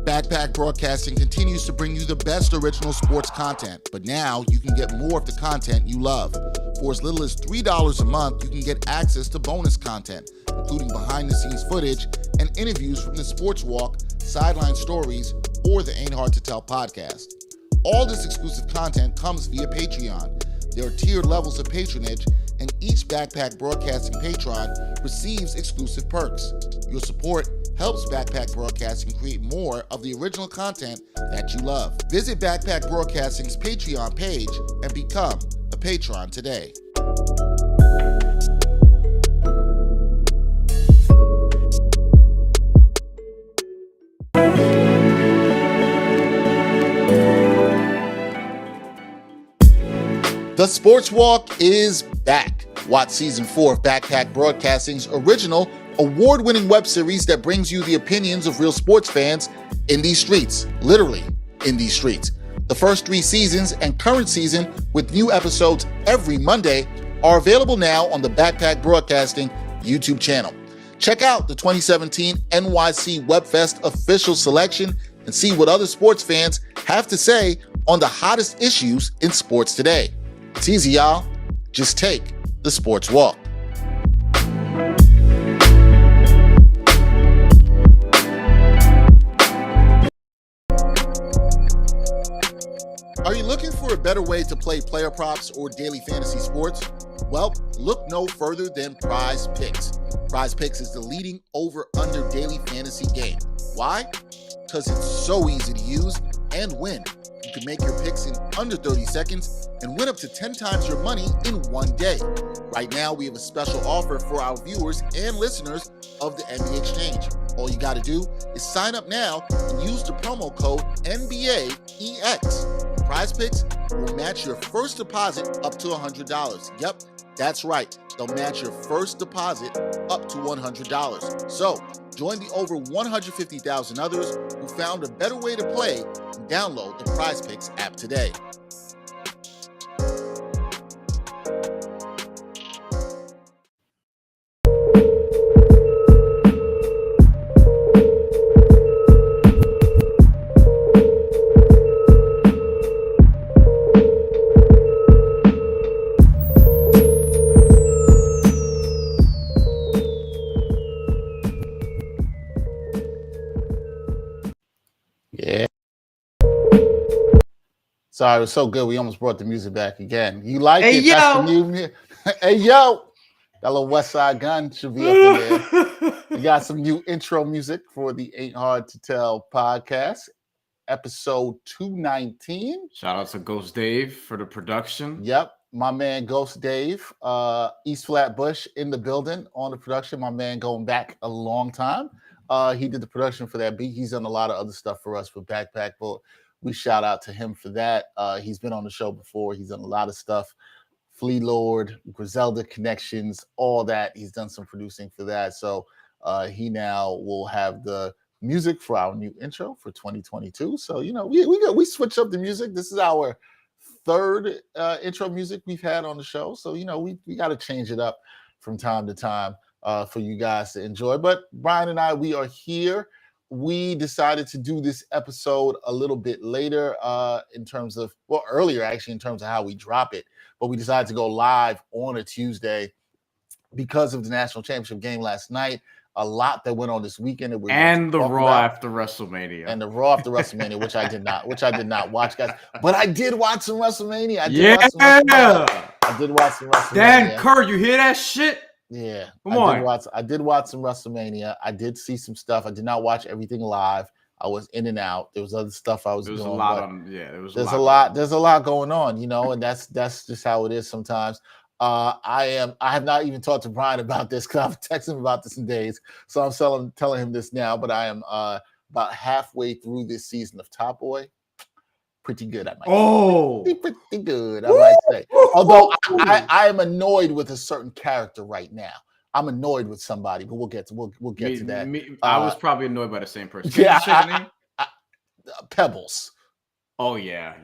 Backpack Broadcasting continues to bring you the best original sports content, but now you can get more of the content you love. For as little as $3 a month, you can get access to bonus content, including behind-the-scenes footage and interviews from the Sports Walk, Sideline Stories, or the Ain't Hard to Tell podcast. All this exclusive content comes via Patreon. There are tiered levels of patronage, and each Backpack Broadcasting patron receives exclusive perks. Your support helps Backpack Broadcasting create more of the original content that you love. Visit Backpack Broadcasting's Patreon page and become a patron today. The Sports Walk is back. Watch Season 4 of Backpack Broadcasting's original, award-winning web series that brings you the opinions of real sports fans in these streets, literally in these streets. The first 3 seasons and current season, with new episodes every Monday, are available now on the Backpack Broadcasting YouTube channel. Check out the 2017 NYC WebFest official selection and see what other sports fans have to say on the hottest issues in sports today. It's easy, y'all. Just take the Sports Walk. Are you looking for a better way to play player props or daily fantasy sports? Well, look no further than Prize Picks. Prize Picks is the leading over-under daily fantasy game. Why? Because it's so easy to use and win. You can make your picks in under 30 seconds and win up to 10 times your money in one day. Right now, we have a special offer for our viewers and listeners of the NBA Exchange. All you got to do is sign up now and use the promo code NBAEX. Prize Picks will match your first deposit up to $100. Yep, that's right. They'll match your first deposit up to $100. So, join the over 150,000 others who found a better way to play and download the Prize Picks app today. Sorry, it was so good. We almost brought the music back again. You like it? Yo. That's the new. Hey, yo. That little West Side Gun should be up in there. We got some new intro music for the Ain't Hard to Tell podcast, episode 219. Shout out to Ghost Dave for the production. Yep. My man, Ghost Dave, East Flatbush in the building on the production. My man going back a long time. He did the production for that beat. He's done a lot of other stuff for us for Backpack, but we shout out to him for that. He's been on the show before. He's done a lot of stuff. Flea Lord, Griselda Connections, all that. He's done some producing for that. So he now will have the music for our new intro for 2022. So, you know, we switch up the music. This is our third intro music we've had on the show. So, you know, we got to change it up from time to time for you guys to enjoy. But Brian and I, we are here. We decided to do this episode a little bit later in terms of, well, earlier actually in terms of how we drop it, but we decided to go live on a Tuesday because of the national championship game last night. A lot that went on this weekend. And the Raw after WrestleMania. And the Raw after WrestleMania, which I did not watch, guys. But I did watch some WrestleMania. I did watch some WrestleMania. Dan Kerr, you hear that shit? Yeah, I did watch some WrestleMania. I did see some stuff. I did not watch everything live. I was in and out. There was other stuff I was doing. There's a lot going on, you know, and that's just how it is sometimes. I have not even talked to Brian about this because I've texted him about this in days. So I'm telling him this now, but I am about halfway through this season of Top Boy. Pretty good, I might say. Pretty good, I might say. Although I am annoyed with a certain character right now. I'm annoyed with somebody, but we'll get to that. I was probably annoyed by the same person. Yeah, Pebbles. Oh yeah.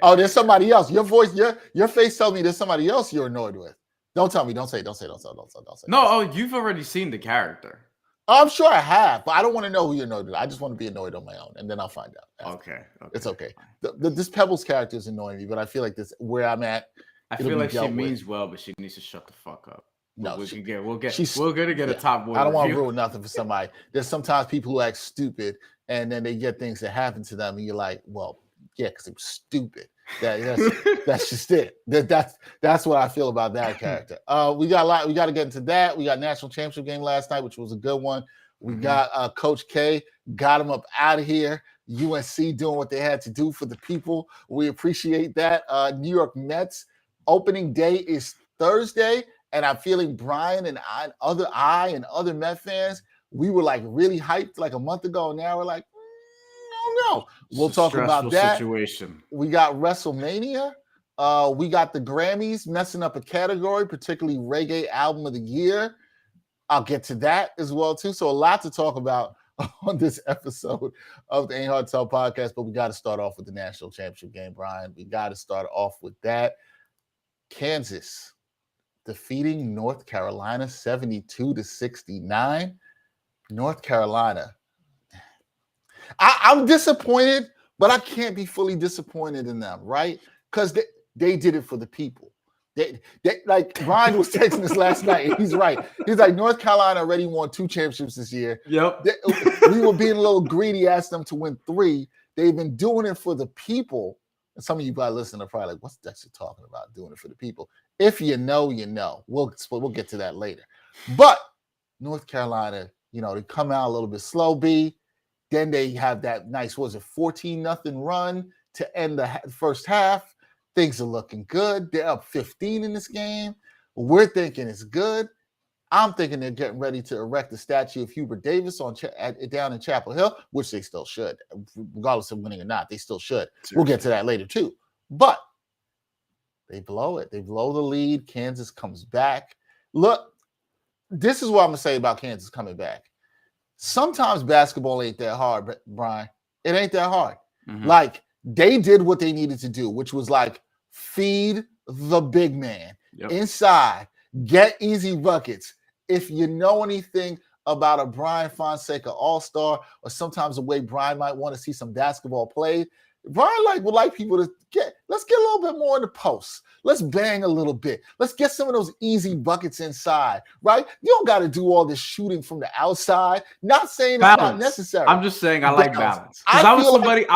Oh, there's somebody else. Your voice, your face tells me there's somebody else you're annoyed with. Don't tell me. Don't say. No, you've already seen the character. I'm sure I have, but I don't want to know who you're annoyed with. I just want to be annoyed on my own, and then I'll find out. Okay. It's okay. This Pebbles character is annoying me, but I feel like this where I'm at. I feel like she means well, but she needs to shut the fuck up. No, we're gonna get a top boy. I don't want to ruin nothing for somebody. There's sometimes people who act stupid, and then they get things that happen to them, and you're like, well, yeah, because it was stupid. That's just it. That's what I feel about that character. We got to get into that. We got national championship game last night, which was a good one. We got Coach K, got him up out of here. UNC doing what they had to do for the people. We appreciate that. New York Mets opening day is Thursday, and I'm feeling Brian and other Met fans, we were like really hyped like a month ago. Now we're like, no. We'll talk about that. Situation. We got WrestleMania. We got the Grammys messing up a category, particularly Reggae Album of the Year. I'll get to that as well, too. So a lot to talk about on this episode of the Ain't Hard to Tell podcast, but we got to start off with the national championship game, Brian. We got to start off with that. Kansas defeating North Carolina 72-69. North Carolina. I'm disappointed, but I can't be fully disappointed in them, right? Because they did it for the people. They like Ryan was texting us last night, and he's right. He's like, North Carolina already won 2 championships this year. Yep. We were being a little greedy, asked them to win 3. They've been doing it for the people. And some of you probably listening are probably like, what's Dexter talking about, doing it for the people? If you know, you know. We'll get to that later. But North Carolina, they come out a little bit slow, B. Then they have that nice, 14-0 run to end the first half. Things are looking good. They're up 15 in this game. We're thinking it's good. I'm thinking they're getting ready to erect the statue of Hubert Davis down in Chapel Hill, which they still should. Regardless of winning or not, they still should. Seriously. We'll get to that later, too. But they blow it. They blow the lead. Kansas comes back. Look, this is what I'm going to say about Kansas coming back. Sometimes basketball ain't that hard, Brian. It ain't that hard. Like, they did what they needed to do, which was like feed the big man inside, get easy buckets. If you know anything about a Bryan Fonseca all-star, or sometimes the way Brian might want to see some basketball played, Brian would like people to let's get a little bit more in the post. Let's bang a little bit. Let's get some of those easy buckets inside, right? You don't got to do all this shooting from the outside. Not saying balance. It's not necessary. I'm just saying I like balance. Because I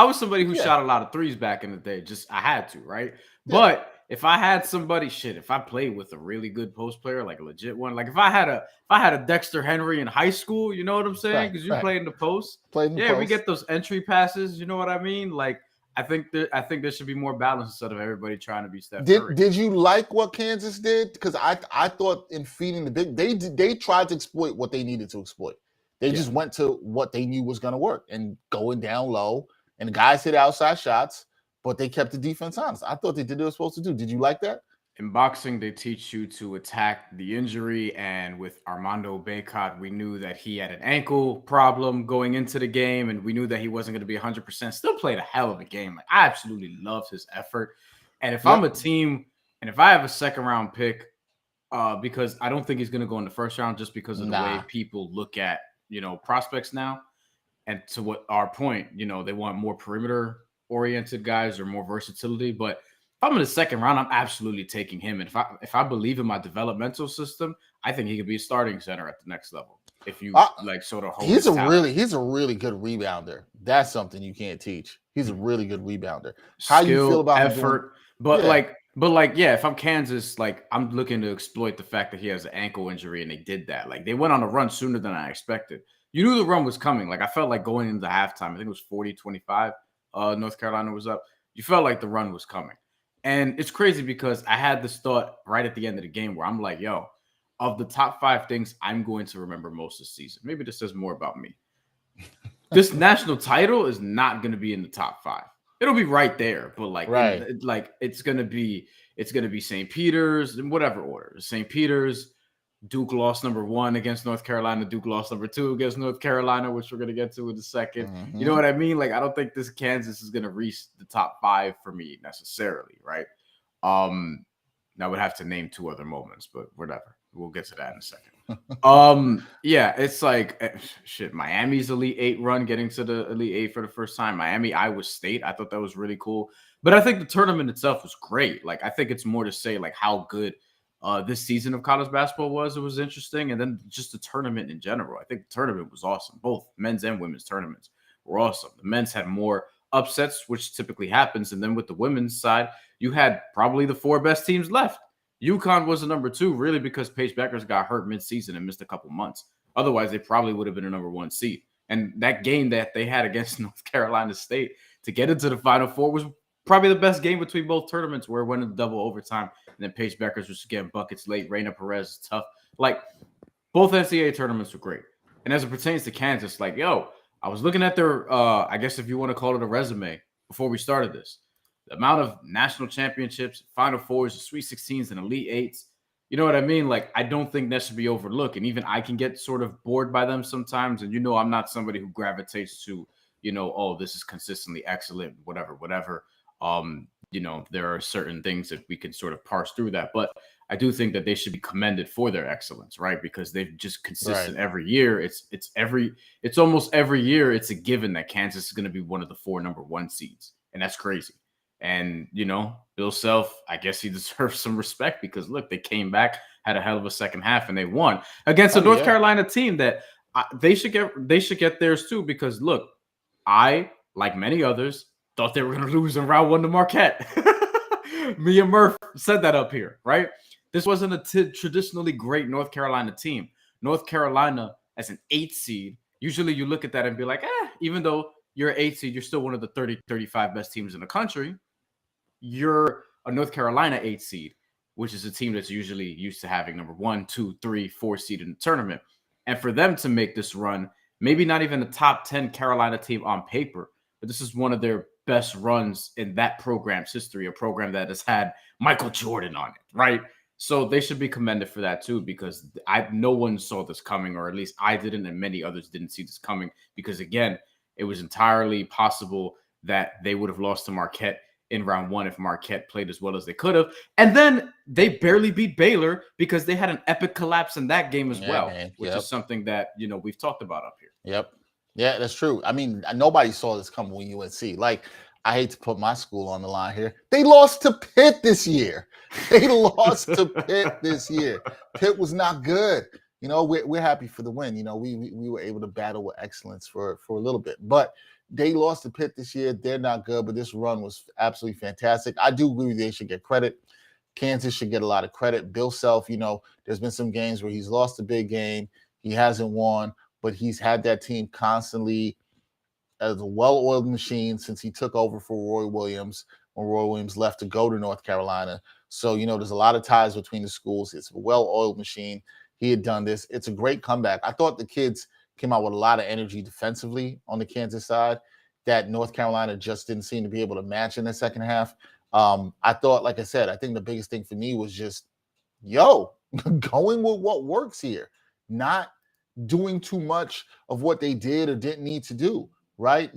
was somebody who shot a lot of threes back in the day. Just I had to, right? Yeah. But if I had somebody, if I played with a really good post player, like a legit one, like if I had a Dexter Henry in high school, you know what I'm saying? Because you play in the post. We get those entry passes. You know what I mean? Like. I think there should be more balance instead of everybody trying to be Steph Curry. Did you like what Kansas did? Because I thought in feeding the big, they tried to exploit what they needed to exploit. They just went to what they knew was going to work and going down low. And the guys hit outside shots, but they kept the defense honest. I thought they did what they were supposed to do. Did you like that? In boxing, they teach you to attack the injury, and with Armando Bacot, we knew that he had an ankle problem going into the game, and we knew that he wasn't going to be 100%. Still played a hell of a game. Like, I absolutely loved his effort. And if I'm a team, and if I have a second-round pick, because I don't think he's going to go in the first round just because of the way people look at, prospects now. And to what our point, they want more perimeter-oriented guys or more versatility, but if I'm in the second round, I'm absolutely taking him. And if I believe in my developmental system, I think he could be a starting center at the next level. If you sort of hold he's a really good rebounder. That's something you can't teach. He's a really good rebounder. How do you feel about effort? If I'm Kansas, I'm looking to exploit the fact that he has an ankle injury, and they did that. Like, they went on a run sooner than I expected. You knew the run was coming. Like, I felt like going into halftime, I think it was 40-25. North Carolina was up. You felt like the run was coming. And it's crazy because I had this thought right at the end of the game where I'm like, yo, of the top 5 things I'm going to remember most this season, maybe this says more about me. This national title is not going to be in the top 5. It'll be right there, but it's going to be St. Peter's in whatever order. St. Peter's, Duke lost number 1 against North Carolina. Duke lost number 2 against North Carolina, which we're going to get to in a second. Mm-hmm. You know what I mean? Like, I don't think this Kansas is going to reach the top 5 for me necessarily, right? Now, I would have to name 2 other moments, but whatever. We'll get to that in a second. Yeah, it's like shit. Miami's Elite Eight run, getting to the Elite Eight for the first time. Miami, Iowa State. I thought that was really cool. But I think the tournament itself was great. Like, I think it's more to say like how good this season of college basketball was. It was interesting, and then just the tournament in general. I think the tournament was awesome. Both men's and women's tournaments were awesome. The men's had more upsets, which typically happens, and then with the women's side, you had probably the 4 best teams left. UConn was the number 2, really, because Paige Beckers got hurt mid-season and missed a couple months. Otherwise, they probably would have been a number 1 seed. And that game that they had against North Carolina State to get into the Final Four was probably the best game between both tournaments, where it went into double overtime. And then Paige Beckers was getting buckets late. Raina Perez is tough. Like, both NCAA tournaments were great. And as it pertains to Kansas, like, yo, I was looking at their, I guess if you want to call it a resume, before we started this. The amount of national championships, Final Fours, Sweet 16s, and Elite Eights. You know what I mean? Like, I don't think that should be overlooked. And even I can get sort of bored by them sometimes. And, I'm not somebody who gravitates to, oh, this is consistently excellent, whatever. There are certain things that we can sort of parse through that. But I do think that they should be commended for their excellence, right? Because they've just consistent every year. It's almost every year it's a given that Kansas is going to be one of the 4 number 1 seeds. And that's crazy. And, Bill Self, I guess he deserves some respect because, look, they came back, had a hell of a second half, and they won against a North Carolina team that they should get theirs too because, look, I, like many others, thought they were going to lose in round 1 to Marquette. Me and Murph said that up here, right? This wasn't a traditionally great North Carolina team. North Carolina as an 8 seed, usually you look at that and be like, even though you're an 8 seed, you're still one of the 30, 35 best teams in the country. You're a North Carolina 8 seed, which is a team that's usually used to having number 1, 2, 3, 4 seed in the tournament. And for them to make this run, maybe not even a top 10 Carolina team on paper, but this is one of their best runs in that program's history, a program that has had Michael Jordan on it, right? So they should be commended for that too, because no one saw this coming, or at least I didn't, and many others didn't see this coming, because again, it was entirely possible that they would have lost to Marquette in round 1 if Marquette played as well as they could have. And then they barely beat Baylor because they had an epic collapse in that game as well, which is something that, we've talked about up here. Yep. Yeah, that's true. I mean, nobody saw this coming with UNC. Like, I hate to put my school on the line here. They lost to Pitt this year. Pitt this year. Pitt was not good. We're happy for the win. We were able to battle with excellence for a little bit. But they lost to Pitt this year. They're not good, but this run was absolutely fantastic. I do agree they should get credit. Kansas should get a lot of credit. Bill Self, there's been some games where he's lost a big game. He hasn't won, but he's had that team constantly as a well-oiled machine since he took over for Roy Williams when Roy Williams left to go to North Carolina. So, there's a lot of ties between the schools. It's a well-oiled machine. He had done this. It's a great comeback. I thought the kids came out with a lot of energy defensively on the Kansas side that North Carolina just didn't seem to be able to match in the second half. I thought, like I said, I think the biggest thing for me was just, going with what works here, not doing too much of what they did or didn't need to do, right?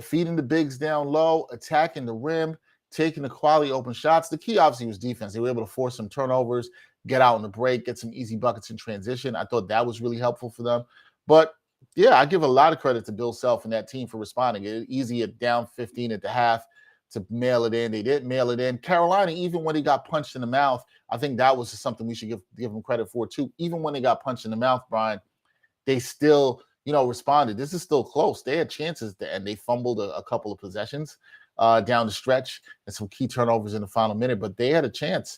Feeding the bigs down low, attacking the rim, taking the quality open shots. The key obviously was defense. They were able to force some turnovers, get out in the break, get some easy buckets in transition. I thought that was really helpful for them. But yeah, I give a lot of credit to Bill Self and that team for responding. It was easy at down 15 at the half to mail it in. They didn't mail it in. Carolina, even when he got punched in the mouth, I think that was something we should give them credit for too. Even when they got punched in the mouth, Brian, they still, responded. This is still close. They had chances and they fumbled a couple of possessions down the stretch and some key turnovers in the final minute, but they had a chance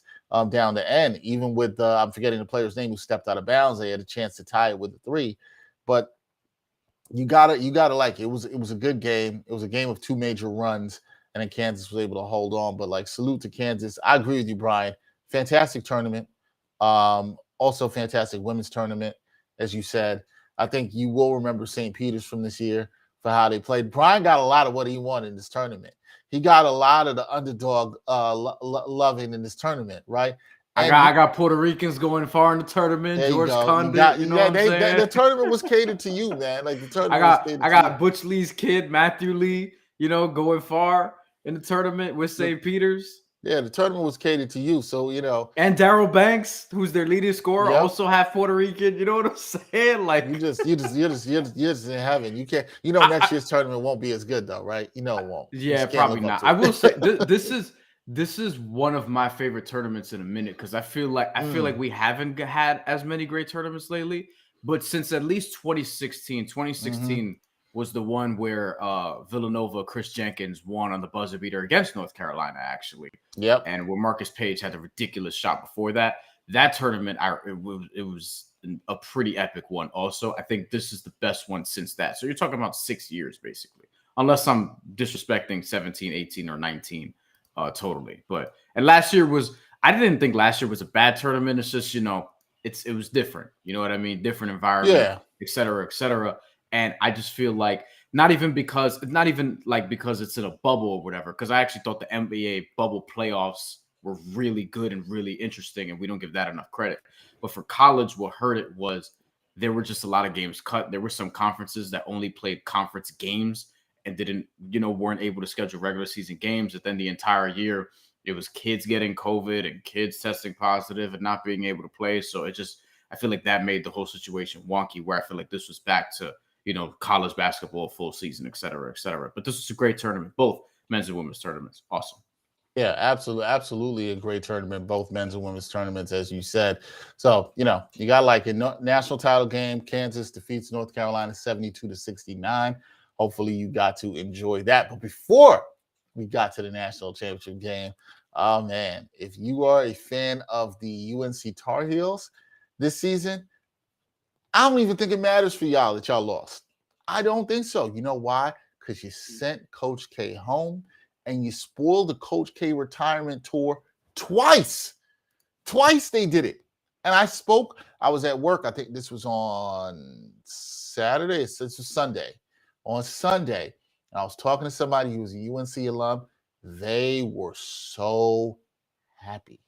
down the end, even with, I'm forgetting the player's name who stepped out of bounds. They had a chance to tie it with a 3. But you gotta like it was a good game. It was a game of 2 major runs, and then Kansas was able to hold on. But like, salute to Kansas. I agree with you, Brian. Fantastic tournament. Also fantastic women's tournament, as you said. I think you will remember St. Peter's from this year for how they played. Brian got a lot of what he wanted in this tournament. He got a lot of the underdog loving in this tournament, right? I got Puerto Ricans going far in the tournament. George Condit, what I'm saying? The tournament was catered to you, man. Like the tournament. I got Butch Lee's kid, Matthew Lee, going far in the tournament with St. Peter's. Yeah, the tournament was catered to you. So, And Daryl Banks, who's their leading scorer, yep. also half Puerto Rican. You know what I'm saying? Like You're just in heaven. You can't, next year's tournament won't be as good though, right? It won't. You yeah, just can't probably live up not. to I it. will say this is one of my favorite tournaments in a minute because I feel like we haven't had as many great tournaments lately. But since at least 2016, was the one where Villanova, Chris Jenkins won on the buzzer beater against North Carolina, actually. Yep. And where Marcus Page had a ridiculous shot before that. That tournament, it was a pretty epic one. Also, I think this is the best one since that. So you're talking about 6 years, basically. Unless I'm disrespecting 17, 18, or 19 totally. And last year I didn't think last year was a bad tournament. It's just, it was different. You know what I mean? Different environment, et cetera, et cetera. And I just feel like not even because it's in a bubble or whatever, because I actually thought the NBA bubble playoffs were really good and really interesting, and we don't give that enough credit. But for college, what hurt it was there were just a lot of games cut. There were some conferences that only played conference games and weren't able to schedule regular season games. And then the entire year, it was kids getting COVID and kids testing positive and not being able to play. So I feel like that made the whole situation wonky, where I feel like this was back to, college basketball, full season, et cetera, et cetera. But this was a great tournament, both men's and women's tournaments. Awesome. Yeah, absolutely a great tournament, both men's and women's tournaments, as you said. So, you got like a national title game. Kansas defeats North Carolina 72-69. Hopefully you got to enjoy that. But before we got to the national championship game, oh man, if you are a fan of the UNC Tar Heels this season, I don't even think it matters for y'all that y'all lost. I don't think so. You know why? Because you sent Coach K home and you spoiled the Coach K retirement tour twice. Twice they did it. And I was at work. I think this was on Saturday. This was Sunday. On Sunday, I was talking to somebody who was a UNC alum. They were so happy.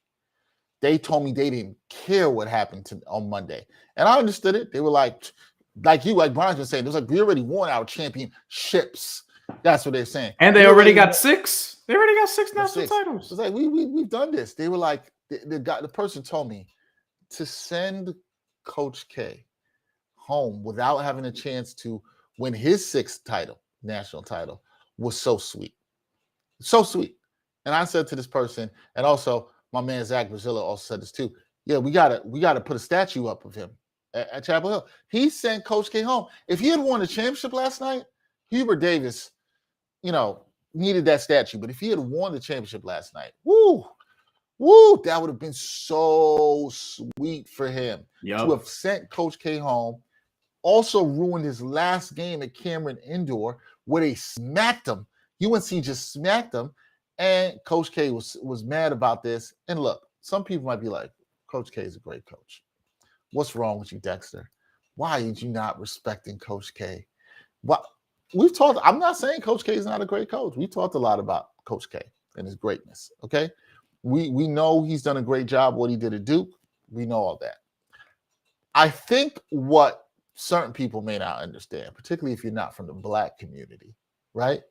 They told me they didn't care what happened on Monday. And I understood it. They were like Brian's been saying, it was like, we already won our championships. That's what they're saying. And they already got 6. They already got 6 national titles. It's like, we've done this. They were like, the person told me to send Coach K home without having a chance to win his 6th national title, was so sweet. So sweet. And I said to this person, and also my man Zach Brazilla also said this too. Yeah, we gotta put a statue up of him at Chapel Hill. He sent Coach K home. If he had won the championship last night, Hubert Davis, needed that statue. But if he had won the championship last night, woo, that would have been so sweet for him to have sent Coach K home. Also ruined his last game at Cameron Indoor, where they smacked him. UNC just smacked him, and Coach K was mad about this. And look, some people might be like, Coach K is a great coach. What's wrong with you, Dexter? Why are you not respecting Coach K? I'm not saying Coach K is not a great coach. We talked a lot about Coach K and his greatness, okay? We know he's done a great job, what he did at Duke. We know all that. I think what certain people may not understand, particularly if you're not from the Black community, right?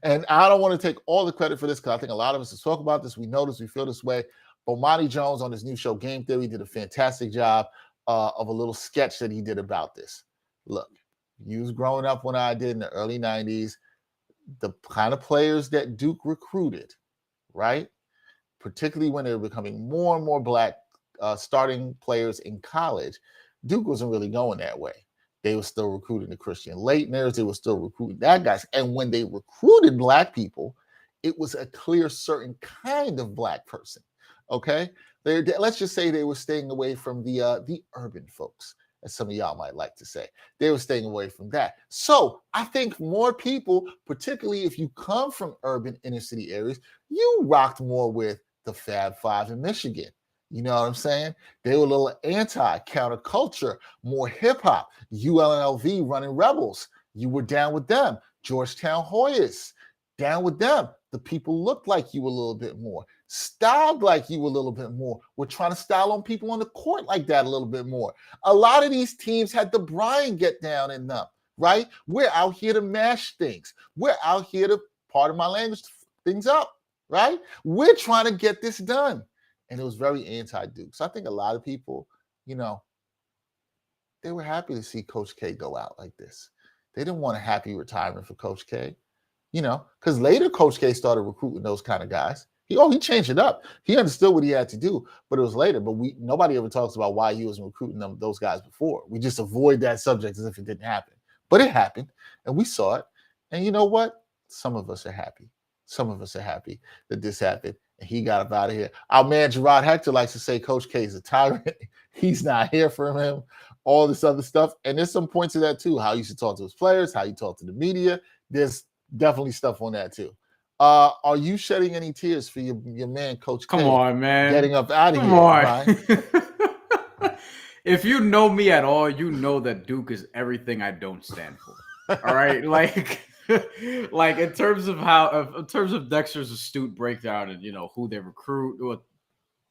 And I don't want to take all the credit for this because I think a lot of us have spoken about this. We know this, we feel this way. Bomani Jones on his new show, Game Theory, did a fantastic job of a little sketch that he did about this. Look, you was growing up when I did in the early 90s, the kind of players that Duke recruited, right? Particularly when they were becoming more and more Black starting players in college, Duke wasn't really going that way. They were still recruiting the Christian Leitners. They were still recruiting that guys. And when they recruited Black people, it was a clear, certain kind of Black person. Okay, let's just say they were staying away from the urban folks, as some of y'all might like to say. They were staying away from that. So I think more people, particularly if you come from urban inner city areas, you rocked more with the Fab Five in Michigan. You know what I'm saying? They were a little anti-counterculture, more hip-hop. UNLV running Rebels. You were down with them. Georgetown Hoyas, down with them. The people looked like you a little bit more. Styled like you a little bit more. We're trying to style on people on the court like that a little bit more. A lot of these teams had the Brian get down in them, right? We're out here to mash things. We're out here to, pardon my language, things up. right? We're trying to get this done. And it was very anti-Duke. So I think a lot of people, they were happy to see Coach K go out like this. They didn't want a happy retirement for Coach K, because later Coach K started recruiting those kind of guys. He changed it up. He understood what he had to do, but it was later. But nobody ever talks about why he was recruiting those guys before. We just avoid that subject as if it didn't happen. But it happened, and we saw it. And you know what? Some of us are happy. Some of us are happy that this happened, and he got up out of here. Our man Gerard Hector likes to say Coach K is a tyrant. He's not here for him. All this other stuff. And there's some points of that too. How he should talk to his players, how he talk to the media. There's definitely stuff on that too. Are you shedding any tears for your man, Coach K? Come on, man. Getting up out of Come here. on. If you know me at all, you know that Duke is everything I don't stand for. All right. Like in terms of Dexter's astute breakdown and who they recruit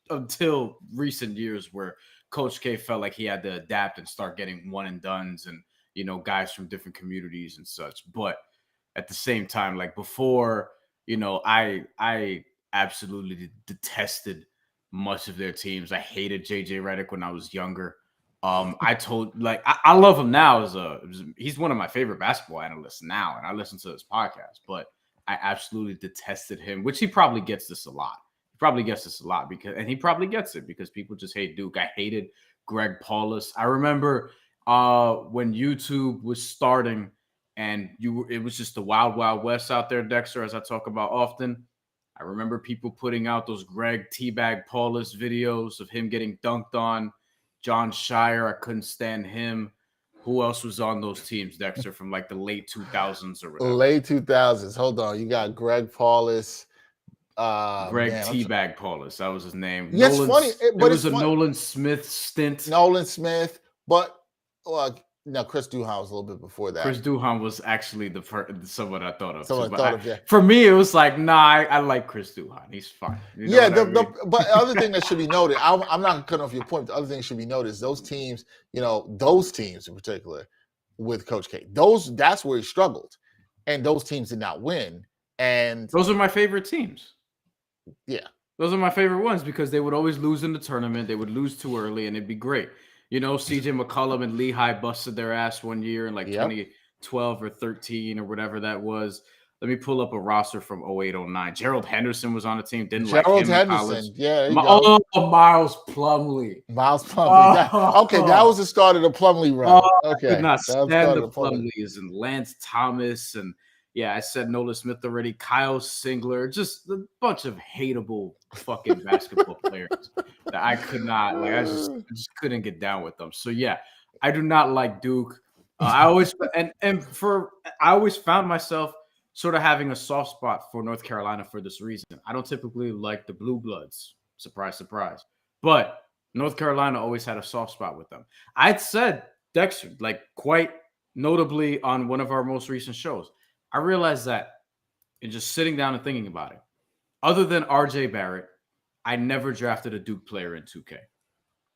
until recent years where Coach K felt like he had to adapt and start getting one and dones and guys from different communities and such. But at the same time, like before, I absolutely detested much of their teams. I hated JJ Redick when I was younger. I love him now he's one of my favorite basketball analysts now, and I listen to his podcast, but I absolutely detested him, which he probably gets this a lot. Because he probably gets it because people just hate Duke. I hated Greg Paulus. I remember when YouTube was starting and it was just the wild, wild west out there, Dexter, as I talk about often. I remember people putting out those Greg Teabag Paulus videos of him getting dunked on. John Shire, I couldn't stand him. Who else was on those teams, Dexter, from like the late 2000s or whatever? Late 2000s. Hold on. You got Greg Paulus. Greg Teabag Paulus, that was his name. Yes, funny. There was a Nolan Smith stint. Nolan Smith, but Chris Duhon was a little bit before that. Chris Duhon was actually someone I thought of. Yeah. For me, it was like, nah, I like Chris Duhon. He's fine. But the other thing that should be noted, I'm not cutting off your point. But the other thing that should be noted is those teams, those teams in particular with Coach K, that's where he struggled, and those teams did not win. And those are my favorite teams. Yeah. Those are my favorite ones because they would always lose in the tournament. They would lose too early, and it'd be great. CJ McCollum and Lehigh busted their ass one year in 2012 or 13 or whatever that was. Let me pull up a roster from 08-09. Gerald Henderson was on the team. Didn't like him in college. Yeah. Miles Plumlee. Okay, that was the start of the Plumlee run. I could not stand the Plumlees and Lance Thomas and I said Nolan Smith already. Kyle Singler, just a bunch of hateable fucking basketball players that I could not I just couldn't get down with them. So I do not like Duke. I always found myself sort of having a soft spot for North Carolina for this reason. I don't typically like the Blue Bloods. Surprise, surprise. But North Carolina always had a soft spot with them. I'd said Dexter, quite notably on one of our most recent shows. I realized that in just sitting down and thinking about it, other than RJ Barrett, I never drafted a Duke player in 2K.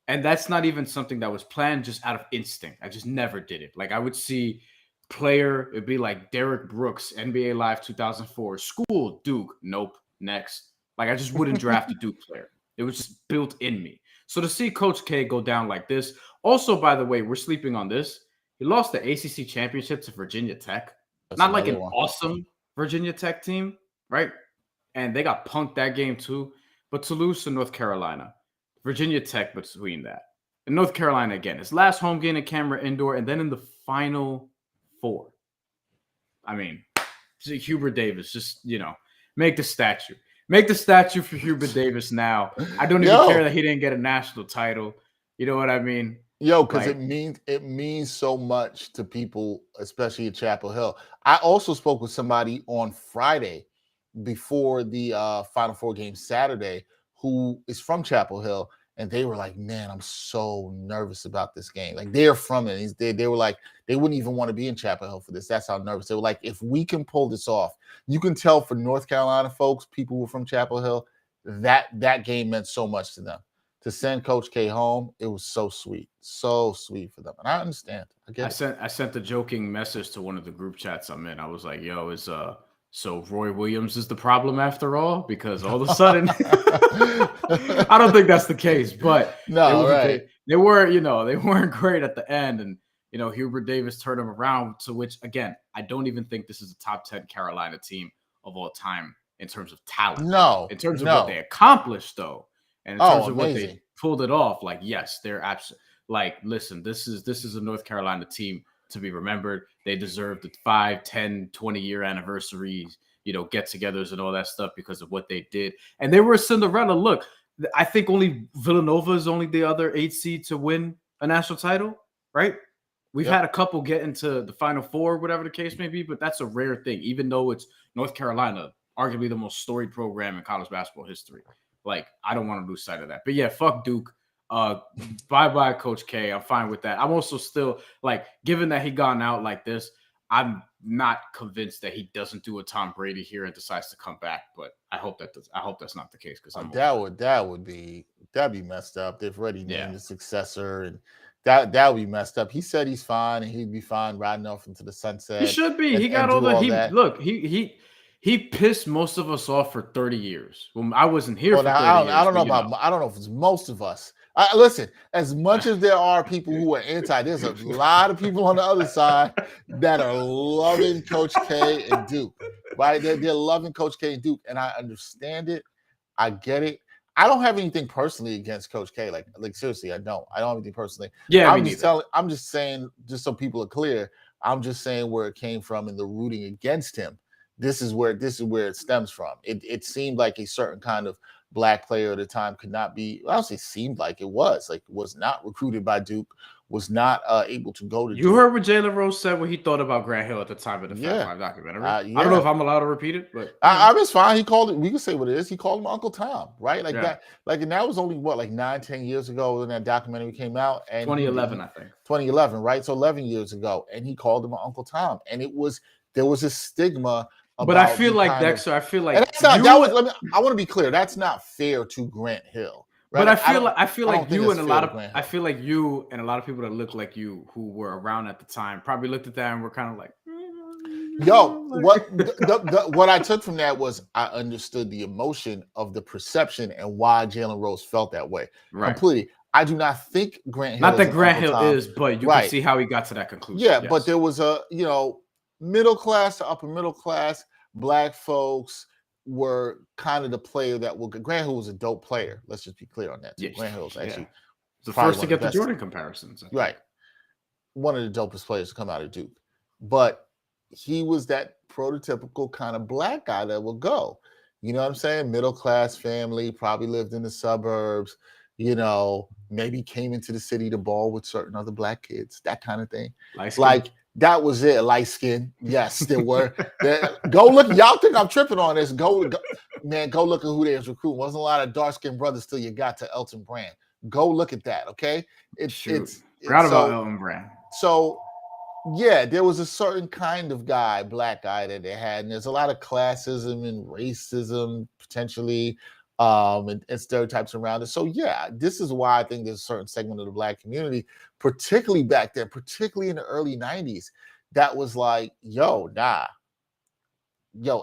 And that's not even something that was planned just out of instinct. I just never did it. I would see player, it'd be like Derek Brooks, NBA Live 2004, school, Duke, nope, next. I just wouldn't draft a Duke player. It was just built in me. So to see Coach K go down like this, also, by the way, we're sleeping on this. He lost the ACC championship to Virginia Tech. That's not like an awesome Virginia Tech team, right? And they got punked that game too. But to lose to North Carolina, Virginia Tech between that. And North Carolina again. His last home game in Cameron Indoor and then in the Final Four. I mean, Hubert Davis, just, make the statue. Make the statue for Hubert Davis now. I don't even care that he didn't get a national title. You know what I mean? Because it means so much to people, especially at Chapel Hill. I also spoke with somebody on Friday before the Final Four game Saturday who is from Chapel Hill, and they were like, man, I'm so nervous about this game. They're from it. They were like, they wouldn't even want to be in Chapel Hill for this. That's how nervous. They were like, if we can pull this off, you can tell for North Carolina folks, people who were from Chapel Hill, that game meant so much to them. To send Coach K home, it was so sweet for them, and I understand. I sent a joking message to one of the group chats I'm in. I was like, "Yo, is So Roy Williams is the problem after all, because all of a sudden, I don't think that's the case, but No, right. they were, they weren't great at the end. And, Hubert Davis turned them around, to which, again, I don't even think this is a top 10 Carolina team of all time in terms of talent. No, in terms of no. what they accomplished, though, and in terms of what amazing. they pulled it off, like, yes, they're absolutely, like, listen, this is a North Carolina team to be remembered. They deserve the 5, 10, 20-year anniversaries, get-togethers and all that stuff because of what they did. And they were a Cinderella. Look, I think only Villanova is only the other 8 seed to win a national title, right? We've had a couple get into the Final Four, whatever the case may be, but that's a rare thing, even though it's North Carolina, arguably the most storied program in college basketball history. Like, I don't want to lose sight of that. But yeah, fuck Duke. Bye-bye, Coach K. I'm fine with that. I'm also still, like, given that he gone out like this, I'm not convinced that he doesn't do a Tom Brady here and decides to come back. But I hope that's not the case, because that'd be messed up. They've already named the successor, and that would be messed up. He said he's fine and he'd be fine riding off into the sunset. He should be. He got all that. Look, he pissed most of us off for 30 years. Well, I wasn't here for 30 years. I don't know if it's most of us. Listen, as much as there are people who are anti, there's a lot of people on the other side that are loving Coach K and Duke, right? They're loving Coach K and Duke, and I understand it. I get it. I don't have anything personally against Coach K. Like seriously, I don't have anything personally. Yeah, I'm just saying, just so people are clear, I'm just saying where it came from and the rooting against him. This is where it stems from. It seemed like a certain kind of Black player at the time could not be. I don't say seemed like, it was not recruited by Duke, was not able to go to. You heard what Jalen Rose said when he thought about Grant Hill at the time of the Fat Five documentary. I don't know if I'm allowed to repeat it, but I was fine. He called it. We can say what it is. He called him Uncle Tom, right? That. And that was only 9-10 years ago when that documentary came out. And 2011, I think. 2011, right? So 11 years ago, and he called him Uncle Tom, and there was a stigma. But I feel like Dexter. I feel like that's not. I want to be clear. That's not fair to Grant Hill. Right? But I feel like you and a lot of people that look like you who were around at the time probably looked at that and were kind of like, yo, what I took from that was I understood the emotion of the perception and why Jalen Rose felt that way. Right. Completely. I do not think Grant Hill. Not that Grant Hill is, but you can see how he got to that conclusion. Yeah, yes. But there was a middle class to upper middle class Black folks were kind of the player that will. Grant Hill was a dope player. Let's just be clear on that. Yeah, Grant Hill was actually the first to get the Jordan comparisons. Right. One of the dopest players to come out of Duke. But he was that prototypical kind of Black guy that will go. You know what I'm saying? Middle class family, probably lived in the suburbs, maybe came into the city to ball with certain other Black kids, that kind of thing. That was it. Light skin. Yes, there were. Go look. Y'all think I'm tripping on this. Go look at who they was recruiting. Wasn't a lot of dark skinned brothers till you got to Elton Brand. Go look at that. Okay. Forgot about Elton Brand. So yeah, there was a certain kind of guy, Black guy that they had. And there's a lot of classism and racism potentially. And stereotypes around it. So yeah, this is why I think there's a certain segment of the Black community, particularly back then, particularly in the early 90s, that was like, yo,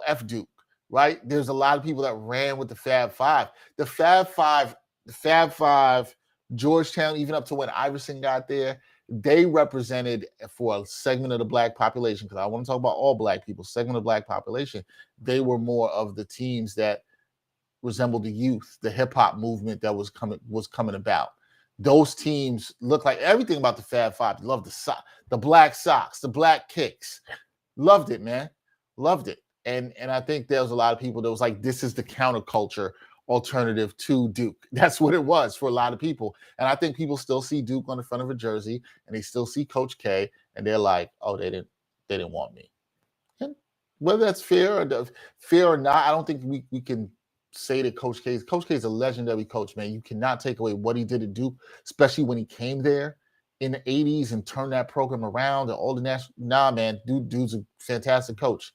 F Duke, right? There's a lot of people that ran with the Fab Five. The Fab Five, Georgetown, even up to when Iverson got there, they represented, for a segment of the Black population, because I want to talk about all Black people, segment of Black population, they were more of the teams that resembled the youth, the hip hop movement that was coming about. Those teams looked like everything about the Fab Five. Loved the black socks, the black kicks. Loved it, man. Loved it. And I think there was a lot of people that was like, this is the counterculture alternative to Duke. That's what it was for a lot of people. And I think people still see Duke on the front of a jersey, and they still see Coach K, and they're like, oh, they didn't want me. And whether that's fair or not, I don't think we can say that Coach K is a legendary coach, man. You cannot take away what he did at Duke, especially when he came there in the 80s and turned that program around and all the national. Nah, man, dude's a fantastic coach.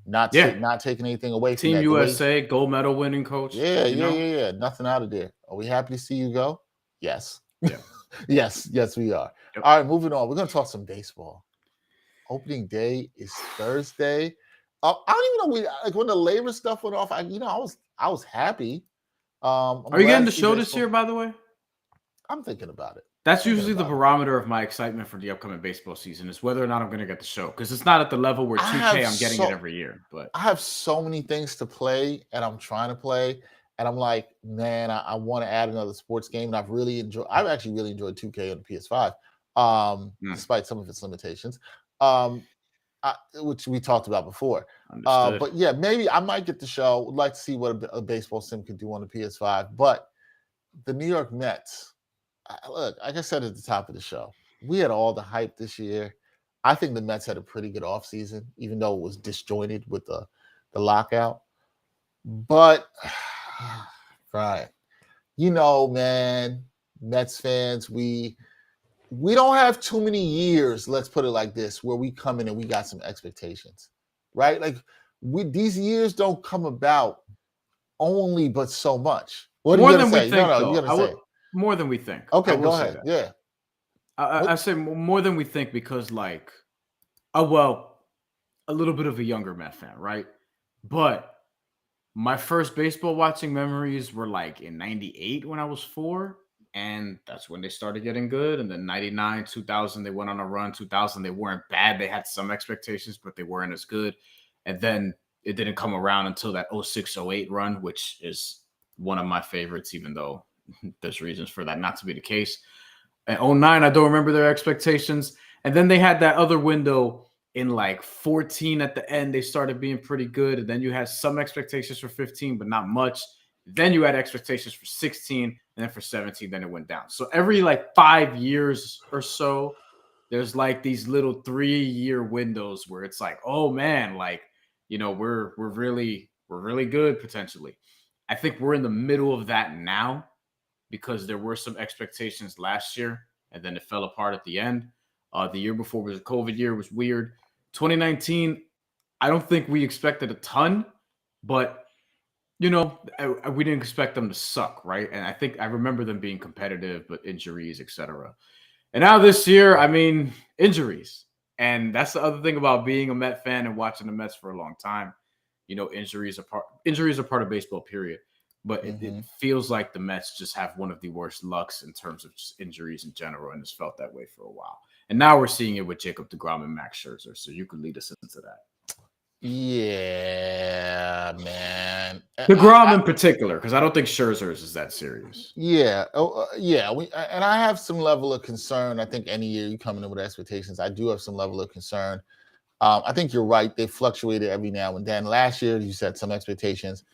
Not taking anything away from Team that. USA, gold medal winning coach. Yeah. Nothing out of there. Are we happy to see you go? Yes. Yeah. yes, we are. Yep. All right, moving on. We're going to talk some baseball. Opening day is Thursday. I don't even know. Like when the labor stuff went off, I was happy. I'm Are you glad getting to the see show this baseball. year, by the way? I'm thinking about it. That's Thinking usually the about it. barometer of my excitement for the upcoming baseball season is whether or not I'm going to get the show. Because it's not at the level where 2K I'm getting it every year. But I have so many things to play, and I'm trying to play, and I'm like, man, I want to add another sports game. And I've actually really enjoyed 2K on the PS5, despite some of its limitations, um, which we talked about before. understood. But yeah, maybe I might get the show. Would like to see what a baseball sim could do on the PS5. But the New York Mets, look, like I said at the top of the show, we had all the hype this year. I think the Mets had a pretty good offseason, even though it was disjointed with the lockout. But right, man, Mets fans, we don't have too many years, let's put it like this, where we come in and we got some expectations, right? Like these years don't come about only but so much. What are you More gonna than we say? No, think, no, you're though. gonna say. More than we think. I Okay, will go say ahead. that. Yeah. I say more than we think because, like, well, a little bit of a younger Met fan, right? But my first baseball watching memories were like in 98 when I was 4. And that's when they started getting good. And then 99, 2000, they went on a run. 2000, they weren't bad. They had some expectations, but they weren't as good. And then it didn't come around until that 06, 08 run, which is one of my favorites, even though there's reasons for that not to be the case. At 09, I don't remember their expectations. And then they had that other window in like 14 at the end. They started being pretty good. And then you had some expectations for 15, but not much. Then you had expectations for 16, and then for 17, then it went down. So every like 5 years or so, there's like these little 3-year windows where it's like, oh man, like, we're really good potentially. I think we're in the middle of that now because there were some expectations last year and then it fell apart at the end. The year before was a COVID year, was weird. 2019, I don't think we expected a ton, but we didn't expect them to suck, right? And I think I remember them being competitive, but injuries, etc. And now this year, I mean, injuries. And that's the other thing about being a Met fan and watching the Mets for a long time. Injuries are part of baseball, period. But it feels like the Mets just have one of the worst lucks in terms of just injuries in general, and it's felt that way for a while. And now we're seeing it with Jacob DeGrom and Max Scherzer. So you could lead us into that. Yeah, man. DeGrom in particular, because I don't think Scherzer's is that serious. Yeah. Yeah. And I have some level of concern. I think any year you come in with expectations, I do have some level of concern. I think you're right. They fluctuated every now and then. Last year, you said some expectations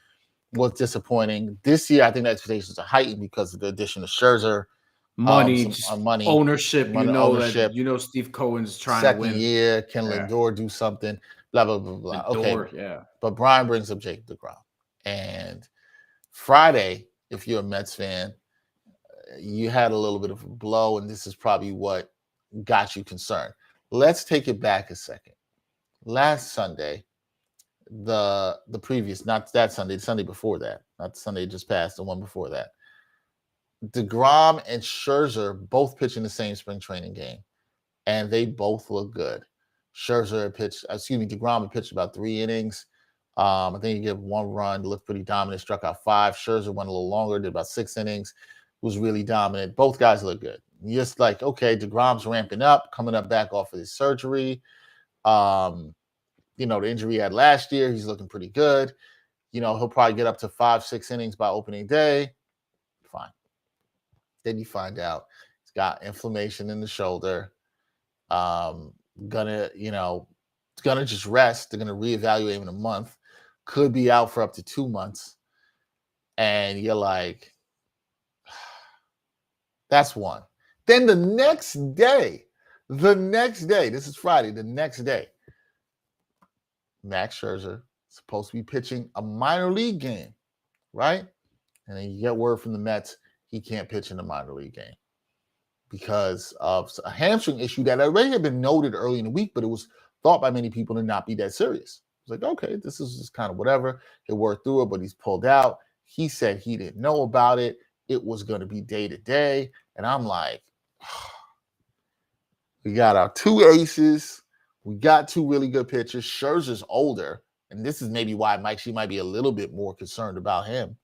was disappointing. This year, I think the expectations are heightened because of the addition of Scherzer. Money, ownership. Ownership. Steve Cohen's trying second to win. Year, can Lindor do something? Blah blah blah blah. Lindor, okay, yeah. But Brian brings up Jacob DeGrom, and Friday, if you're a Mets fan, you had a little bit of a blow, and this is probably what got you concerned. Let's take it back a second. Last Sunday, the previous, not that Sunday, the Sunday before that, not the Sunday just passed, the one before that, DeGrom and Scherzer both pitched in the same spring training game, and they both look good. DeGrom had pitched about 3 innings. I think he gave 1 run, looked pretty dominant, struck out 5. Scherzer went a little longer, did about 6 innings, was really dominant. Both guys look good. Just like, okay, DeGrom's ramping up, coming up back off of his surgery. The injury he had last year, he's looking pretty good. He'll probably get up to 5-6 innings by opening day. Fine. Then you find out he's got inflammation in the shoulder. Gonna just rest. They're gonna reevaluate him in a month. Could be out for up to 2 months. And you're like, that's one. Then the next day, this is Friday, the next day, Max Scherzer supposed to be pitching a minor league game, right? And then you get word from the Mets, he can't pitch in a minor league game because of a hamstring issue that already had been noted early in the week, but it was thought by many people to not be that serious. It's like, okay, this is just kind of whatever. He'll work through it, but he's pulled out. He said he didn't know about it. It was going to be day to day. And I'm like, we got our 2 aces. We got 2 really good pitchers. Scherzer's older, and this is maybe why she might be a little bit more concerned about him.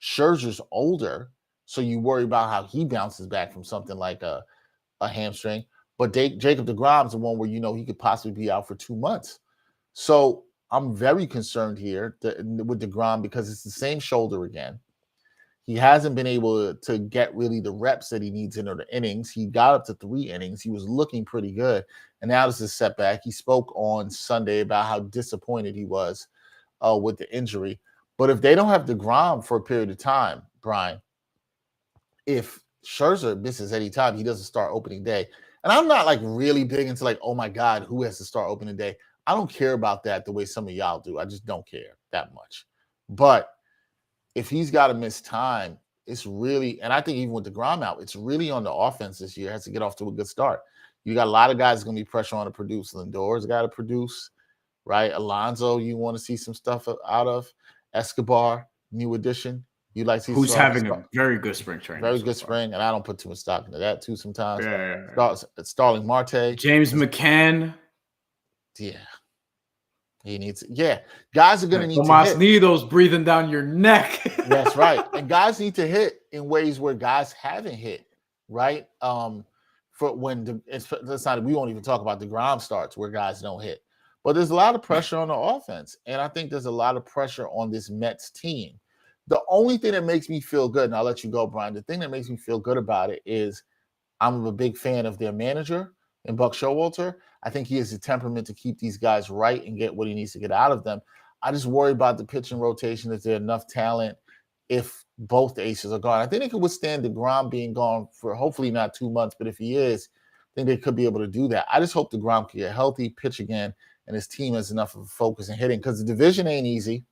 Scherzer's older, so you worry about how he bounces back from something like a hamstring. But Jacob DeGrom's the one where he could possibly be out for 2 months. So I'm very concerned here with DeGrom because it's the same shoulder again. He hasn't been able to get really the reps that he needs in the innings. He got up to 3 innings. He was looking pretty good. And now this is a setback. He spoke on Sunday about how disappointed he was with the injury. But if they don't have DeGrom for a period of time, Brian, if Scherzer misses any time, he doesn't start opening day. And I'm not like really big into like, oh my God, who has to start opening day? I don't care about that the way some of y'all do. I just don't care that much. But if he's got to miss time, it's really, and I think even with DeGrom out, it's really on the offense this year. It has to get off to a good start. You got a lot of guys going to be pressure on to produce. Lindor's got to produce, right? Alonso, you want to see some stuff out of. Escobar, new addition. You like to see who's having a very good spring training. Very good spring, and I don't put too much stock into that too sometimes. Yeah. Starling Marte. James McCann. Yeah. He needs, guys are going to need Tomas to hit. Nido's breathing down your neck. That's right. And guys need to hit in ways where guys haven't hit, right? For when we won't even talk about the DeGrom starts where guys don't hit. But there's a lot of pressure on the offense. And I think there's a lot of pressure on this Mets team. The only thing that makes me feel good, and I'll let you go, Brian, the thing that makes me feel good about it is I'm a big fan of their manager in Buck Showalter. I think he has the temperament to keep these guys right and get what he needs to get out of them. I just worry about the pitching rotation. Is there enough talent if both aces are gone? I think they could withstand DeGrom being gone for hopefully not 2 months, but if he is, I think they could be able to do that. I just hope DeGrom can get healthy, pitch again, and his team has enough of a focus in hitting because the division ain't easy.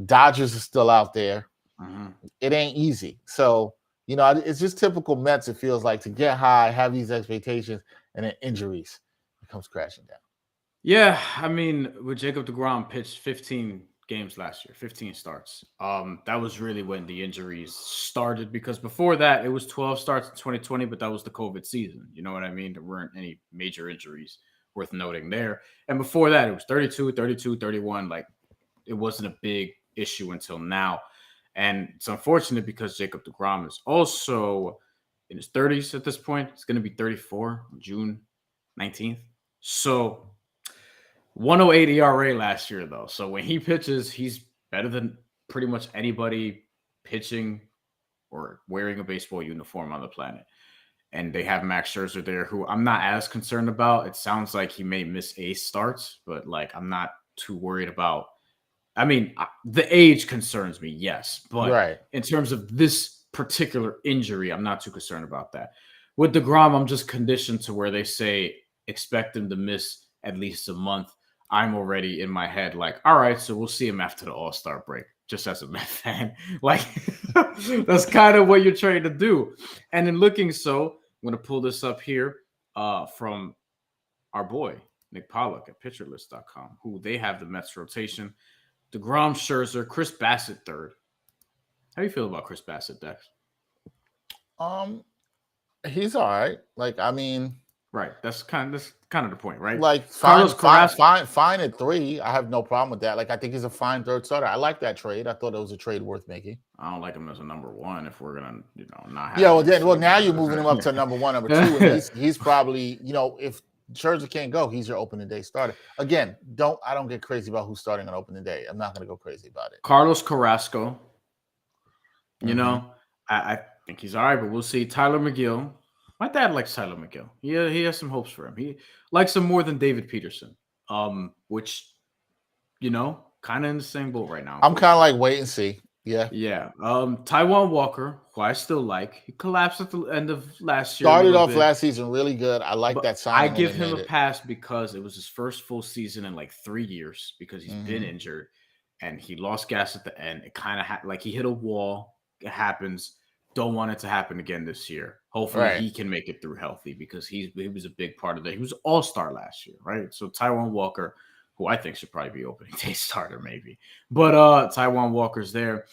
Dodgers are still out there. Mm-hmm. It ain't easy. So, it's just typical Mets, it feels like, to get high, have these expectations, and then injuries. It comes crashing down. Yeah, I mean, with Jacob DeGrom pitched 15 games last year, 15 starts. That was really when the injuries started because before that, it was 12 starts in 2020, but that was the COVID season. You know what I mean? There weren't any major injuries worth noting there. And before that, it was 32, 32, 31. Like, it wasn't a big issue until now. And it's unfortunate because Jacob DeGrom is also in his 30s at this point. He's going to be 34 on June 19th. So 108 ERA last year, though. So when he pitches, he's better than pretty much anybody pitching or wearing a baseball uniform on the planet. And they have Max Scherzer there, who I'm not as concerned about. It sounds like he may miss 8 starts, but I'm not too worried about. I mean, the age concerns me, yes. But in terms of this particular injury, I'm not too concerned about that. With DeGrom, I'm just conditioned to where they say expect him to miss at least a month. I'm already in my head like, all right, so we'll see him after the All-Star break, just as a Met fan. That's kind of what you're trying to do. And in looking so, I'm going to pull this up here from our boy, Nick Pollock at pitcherlist.com, who they have the Mets rotation. DeGrom, Scherzer, Chris Bassett third. How do you feel about Chris Bassett, Dex? He's all right. Right. That's kind of the point, right? Fine at 3. I have no problem with that. I think he's a fine third starter. I like that trade. I thought it was a trade worth making. I don't like him as a number 1 if we're gonna, not have. Yeah. Now you're moving him up to number 1, number 2. And he's probably, if Scherzer can't go, he's your opening day starter. Again, I don't get crazy about who's starting on opening day. I'm not going to go crazy about it. Carlos Carrasco. I think he's all right, but we'll see. Tyler McGill. My dad likes Tyler McGill. He has some hopes for him. He likes him more than David Peterson, which, kind of in the same boat right now. I'm kind of wait and see. Yeah. Yeah. Taijuan Walker, who I still like. He collapsed at the end of last year. Started off last season really good. I like that signing. I give him a pass because it was his first full season in 3 years because he's been injured and he lost gas at the end. It kind of he hit a wall. It happens. Don't want it to happen again this year. Hopefully he can make it through healthy because he was a big part of that. He was all-star last year, right? So Taijuan Walker, who I think should probably be opening day starter maybe. But Taijuan Walker's there.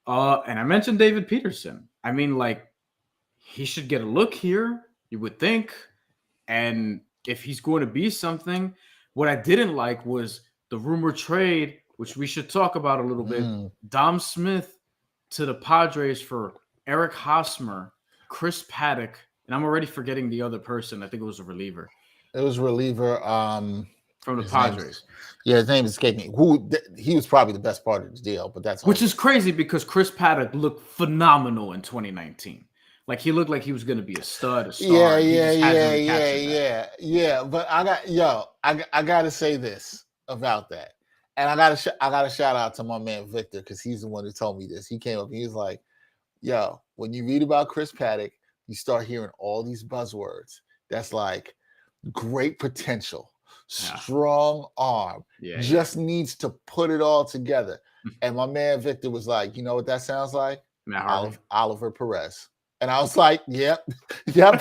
And I mentioned David Peterson. I mean, he should get a look here, you would think. And if he's going to be something, what I didn't like was the rumored trade, which we should talk about a little bit. Dom Smith to the Padres for Eric Hosmer, Chris Paddock, and I'm already forgetting the other person. I think it was a reliever. It was a reliever from the Padres. His name escaped me. He was probably the best part of the deal, but that's which is crazy because Chris Paddock looked phenomenal in 2019. Like he looked like he was going to be a star. Yeah. But I gotta say this about that, and I gotta shout out to my man Victor because he's the one who told me this. He came up and he was like, "Yo, when you read about Chris Paddock, you start hearing all these buzzwords. That's like great potential, strong arm, just needs to put it all together." And my man Victor was like, "You know what that sounds like? Oliver Perez." And I was like, yep. Yo,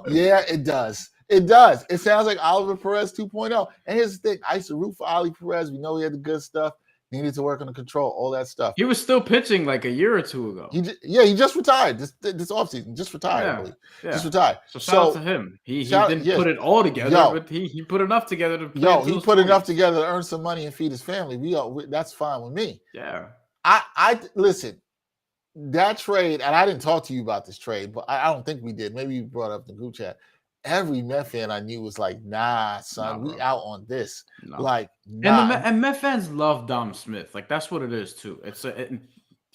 yeah, it does. It does. It sounds like Oliver Perez 2.0. And here's the thing. I used to root for Oli Perez. We know he had the good stuff. Needed to work on the control, all that stuff. He was still pitching like a year or two ago. He just retired this offseason. Just retired, I believe. Yeah. Just retired. So shout out to him. He didn't put it all together, but he put enough together to play. He put enough together to earn some money and feed his family. That's fine with me. Yeah. I listen. That trade, and I didn't talk to you about this trade, but I don't think we did. Maybe you brought up the group chat. Every Met fan I knew was like, "Nah, son, we out on this." No. Like, nah. And Met fans love Dom Smith. Like that's what it is too. It's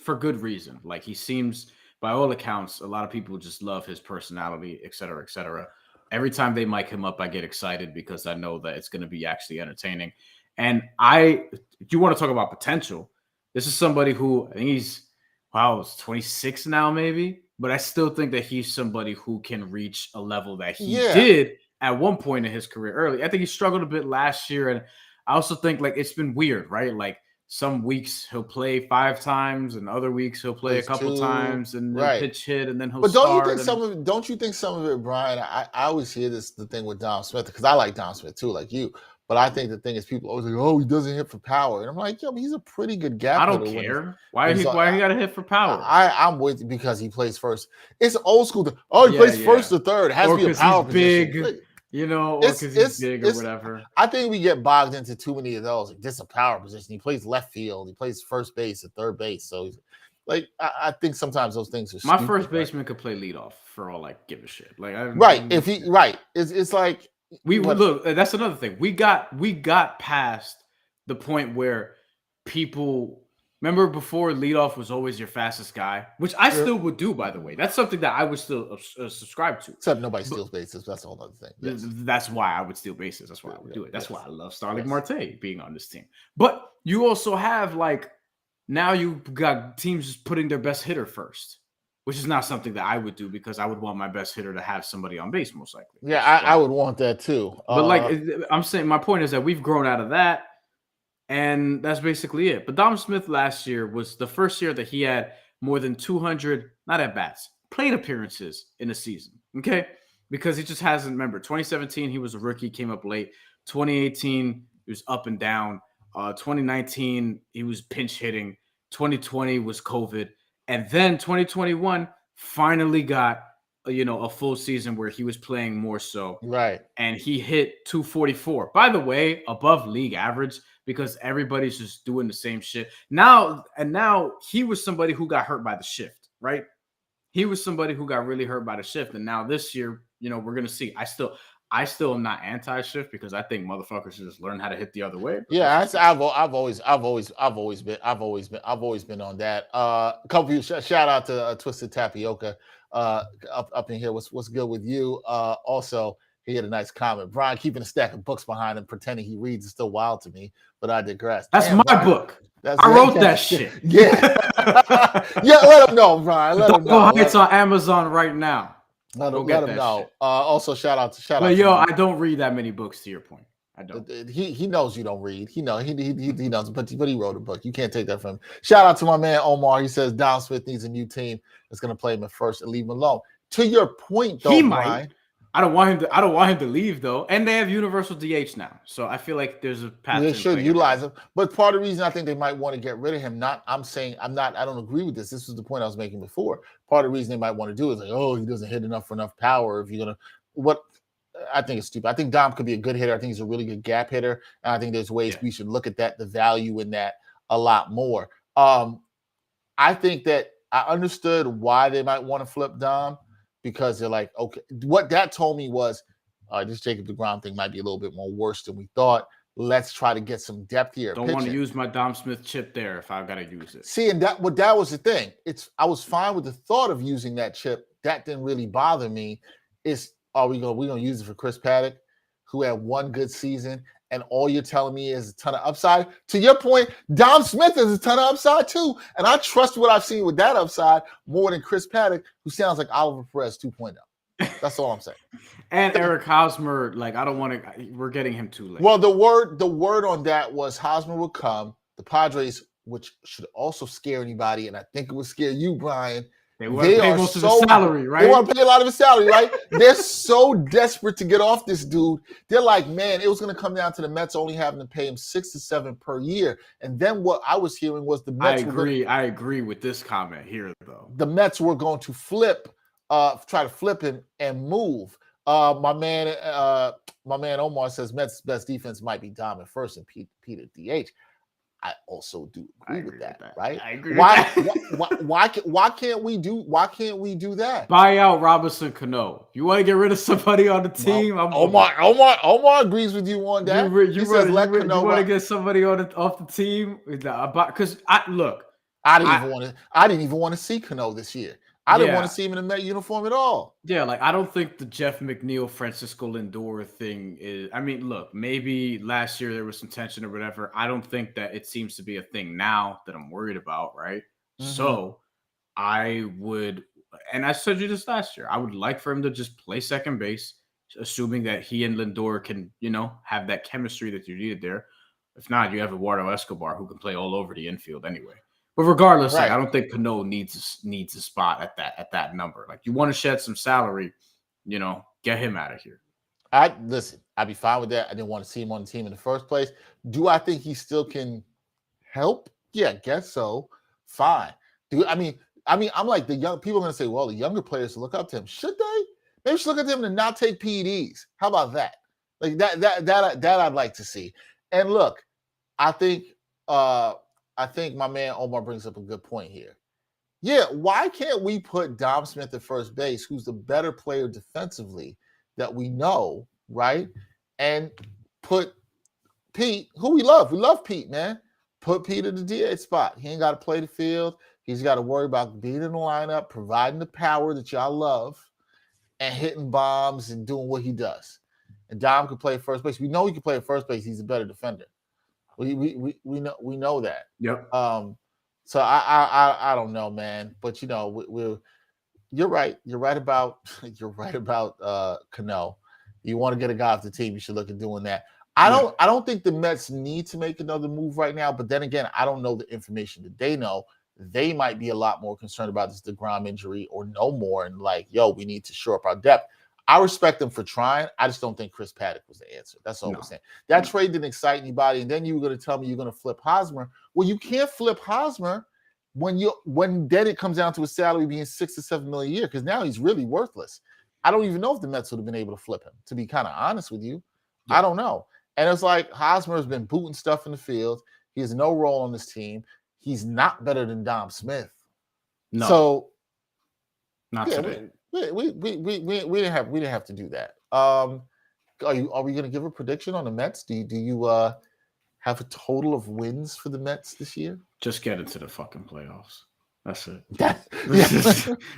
for good reason. Like he seems, by all accounts, a lot of people just love his personality, et cetera, et cetera. Every time they mic him up, I get excited because I know that it's going to be actually entertaining. And if you want to talk about potential, this is somebody who I think he's. Wow, it's 26 now, maybe. But I still think that he's somebody who can reach a level that he did at one point in his career early. I think he struggled a bit last year. And I also think like it's been weird, right? Like some weeks he'll play 5 times and other weeks he'll play a couple times and then pitch hit and then he'll start. But don't you think some of it, Brian? I always hear the thing with Dom Smith because I like Dom Smith too, like you. But I think the thing is, people always like, "Oh, he doesn't hit for power," and I'm like, "Yo, but he's a pretty good gap." I don't care. Why he got to hit for power? I'm with you because he plays first. It's old school. He plays first or third. It has to be a power position. Big, or because he's big or whatever. I think we get bogged into too many of those. Like, this is a power position. He plays left field. He plays first base and third base. So, like, I think sometimes those things are. My first baseman could play leadoff for all I give a shit. Like, it's like. Look, that's another thing. We got past the point where people remember before leadoff was always your fastest guy, which I still would do, by the way. That's something that I would still subscribe to. Except nobody steals bases. That's a whole other thing. Yes. That's why I would steal bases. That's why I would do it. That's why I love Starling Marte being on this team. But you also have now you've got teams just putting their best hitter first. Which is not something that I would do because I would want my best hitter to have somebody on base, most likely. Yeah, I would want that too. But I'm saying, my point is that we've grown out of that, and that's basically it. But Dom Smith last year was the first year that he had more than 200, not at bats, plate appearances in a season. Okay, because he just hasn't. Remember, 2017 he was a rookie, came up late. 2018 he was up and down. 2019 he was pinch hitting. 2020 was COVID. And then 2021 finally got, a full season where he was playing more so. Right. And he hit 244. By the way, above league average because everybody's just doing the same shit. Now he was somebody who got hurt by the shift, right? He was somebody who got really hurt by the shift. And now this year, we're going to see. I still am not anti-shift because I think motherfuckers should just learn how to hit the other way. Yeah, I've always been on that. A couple of you shout out to Twisted Tapioca up in here. What's good with you? Also, he had a nice comment. Brian keeping a stack of books behind him, pretending he reads is still wild to me, but I digress. That's my Brian, book. I wrote that shit. Yeah, let him know, Brian. Let him know. It's on Amazon right now. Let him know. Also, shout out. But I don't read that many books. To your point, I don't. He knows you don't read. He knows. He knows. But he wrote a book. You can't take that from him. Shout out to my man Omar. He says Dom Smith needs a new team that's going to play him at first and leave him alone. To your point, though, he Brian, might. I don't want him to leave though, and they have universal DH now, so I feel like there's a path. They should utilize him, but part of the reason I think they might want to get rid of him. I don't agree with this. This was the point I was making before. Part of the reason they might want to do is like, oh, he doesn't hit enough for enough power. If you're gonna I think it's stupid. I think Dom could be a good hitter. I think he's a really good gap hitter, and I think there's ways we should look at that, the value in that a lot more. I think that I understood why they might want to flip Dom because they're like, okay, what that told me was this Jacob DeGrom thing might be a little bit more worse than we thought. Let's try to get some depth here. Don't want to use my Dom Smith chip there if I've got to use it. See, and that was the thing. I was fine with the thought of using that chip. That didn't really bother me. We're gonna use it for Chris Paddock, who had one good season, and all you're telling me is a ton of upside. To your point, Dom Smith is a ton of upside too, and I trust what I've seen with that upside more than Chris Paddock, who sounds like Oliver Perez 2.0. That's all I'm saying. And Eric Hosmer, like I don't want to. We're getting him too late. Well, the word on that was Hosmer would come. The Padres, which should also scare anybody, and I think it would scare you, Brian. They are most of the salary, right? They want to pay a lot of his salary, right? They're so desperate to get off this dude. They're like, man, it was going to come down to the Mets only having to pay him 6 to 7 per year. And then what I was hearing was the Mets. I agree with this comment here, though. The Mets were going to try to flip him and move. My man Omar says Mets' best defense might be Dom at first and Pete at DH. I also do agree with that, right? I agree. Why can't we do that? Buy out Robinson Cano. You want to get rid of somebody on the team? Omar agrees with you on that. You want to get somebody off the team? Because I didn't even want to see Cano this year. I didn't want to see him in a Met uniform at all. Yeah, like I don't think the Jeff McNeil, Francisco Lindor thing is. I mean, look, maybe last year there was some tension or whatever. I don't think that it seems to be a thing now that I'm worried about, right? Mm-hmm. So I would, and I said you this last year, I would like for him to just play second base, assuming that he and Lindor can, have that chemistry that you needed there. If not, you have Eduardo Escobar who can play all over the infield anyway. But regardless, I don't think Cano needs a spot at that number. Like you want to shed some salary, get him out of here. I'd be fine with that. I didn't want to see him on the team in the first place. Do I think he still can help? Yeah, I guess so. Fine. I'm like the young people are going to say, well, the younger players look up to him. Should they? Maybe should look at him and not take PEDs. How about that? Like that I'd like to see. And look, I think my man Omar brings up a good point here. Yeah, why can't we put Dom Smith at first base, who's the better player defensively that we know, right? And put Pete, who we love. We love Pete, man. Put Pete at the DH spot. He ain't got to play the field. He's got to worry about being in the lineup, providing the power that y'all love, and hitting bombs and doing what he does. And Dom can play at first base. We know he can play at first base. He's a better defender. We know that. Yep. So I don't know, man. But you're right. You're right about Cano. You want to get a guy off the team, you should look at doing that. I don't think the Mets need to make another move right now. But then again, I don't know the information that they know. They might be a lot more concerned about this DeGrom injury or no more, and like, we need to shore up our depth. I respect them for trying. I just don't think Chris Paddock was the answer. That's all I'm saying. That trade didn't excite anybody. And then you were going to tell me you're going to flip Hosmer. Well, you can't flip Hosmer when then it comes down to his salary being $6 to $7 million a year, because now he's really worthless. I don't even know if the Mets would have been able to flip him, to be kind of honest with you. Yeah. I don't know. And it's like Hosmer has been booting stuff in the field. He has no role on this team. He's not better than Dom Smith. No. So not today. We didn't have to do that. Are we going to give a prediction on the Mets? Do you have a total of wins for the Mets this year? Just get into the fucking playoffs. That's it.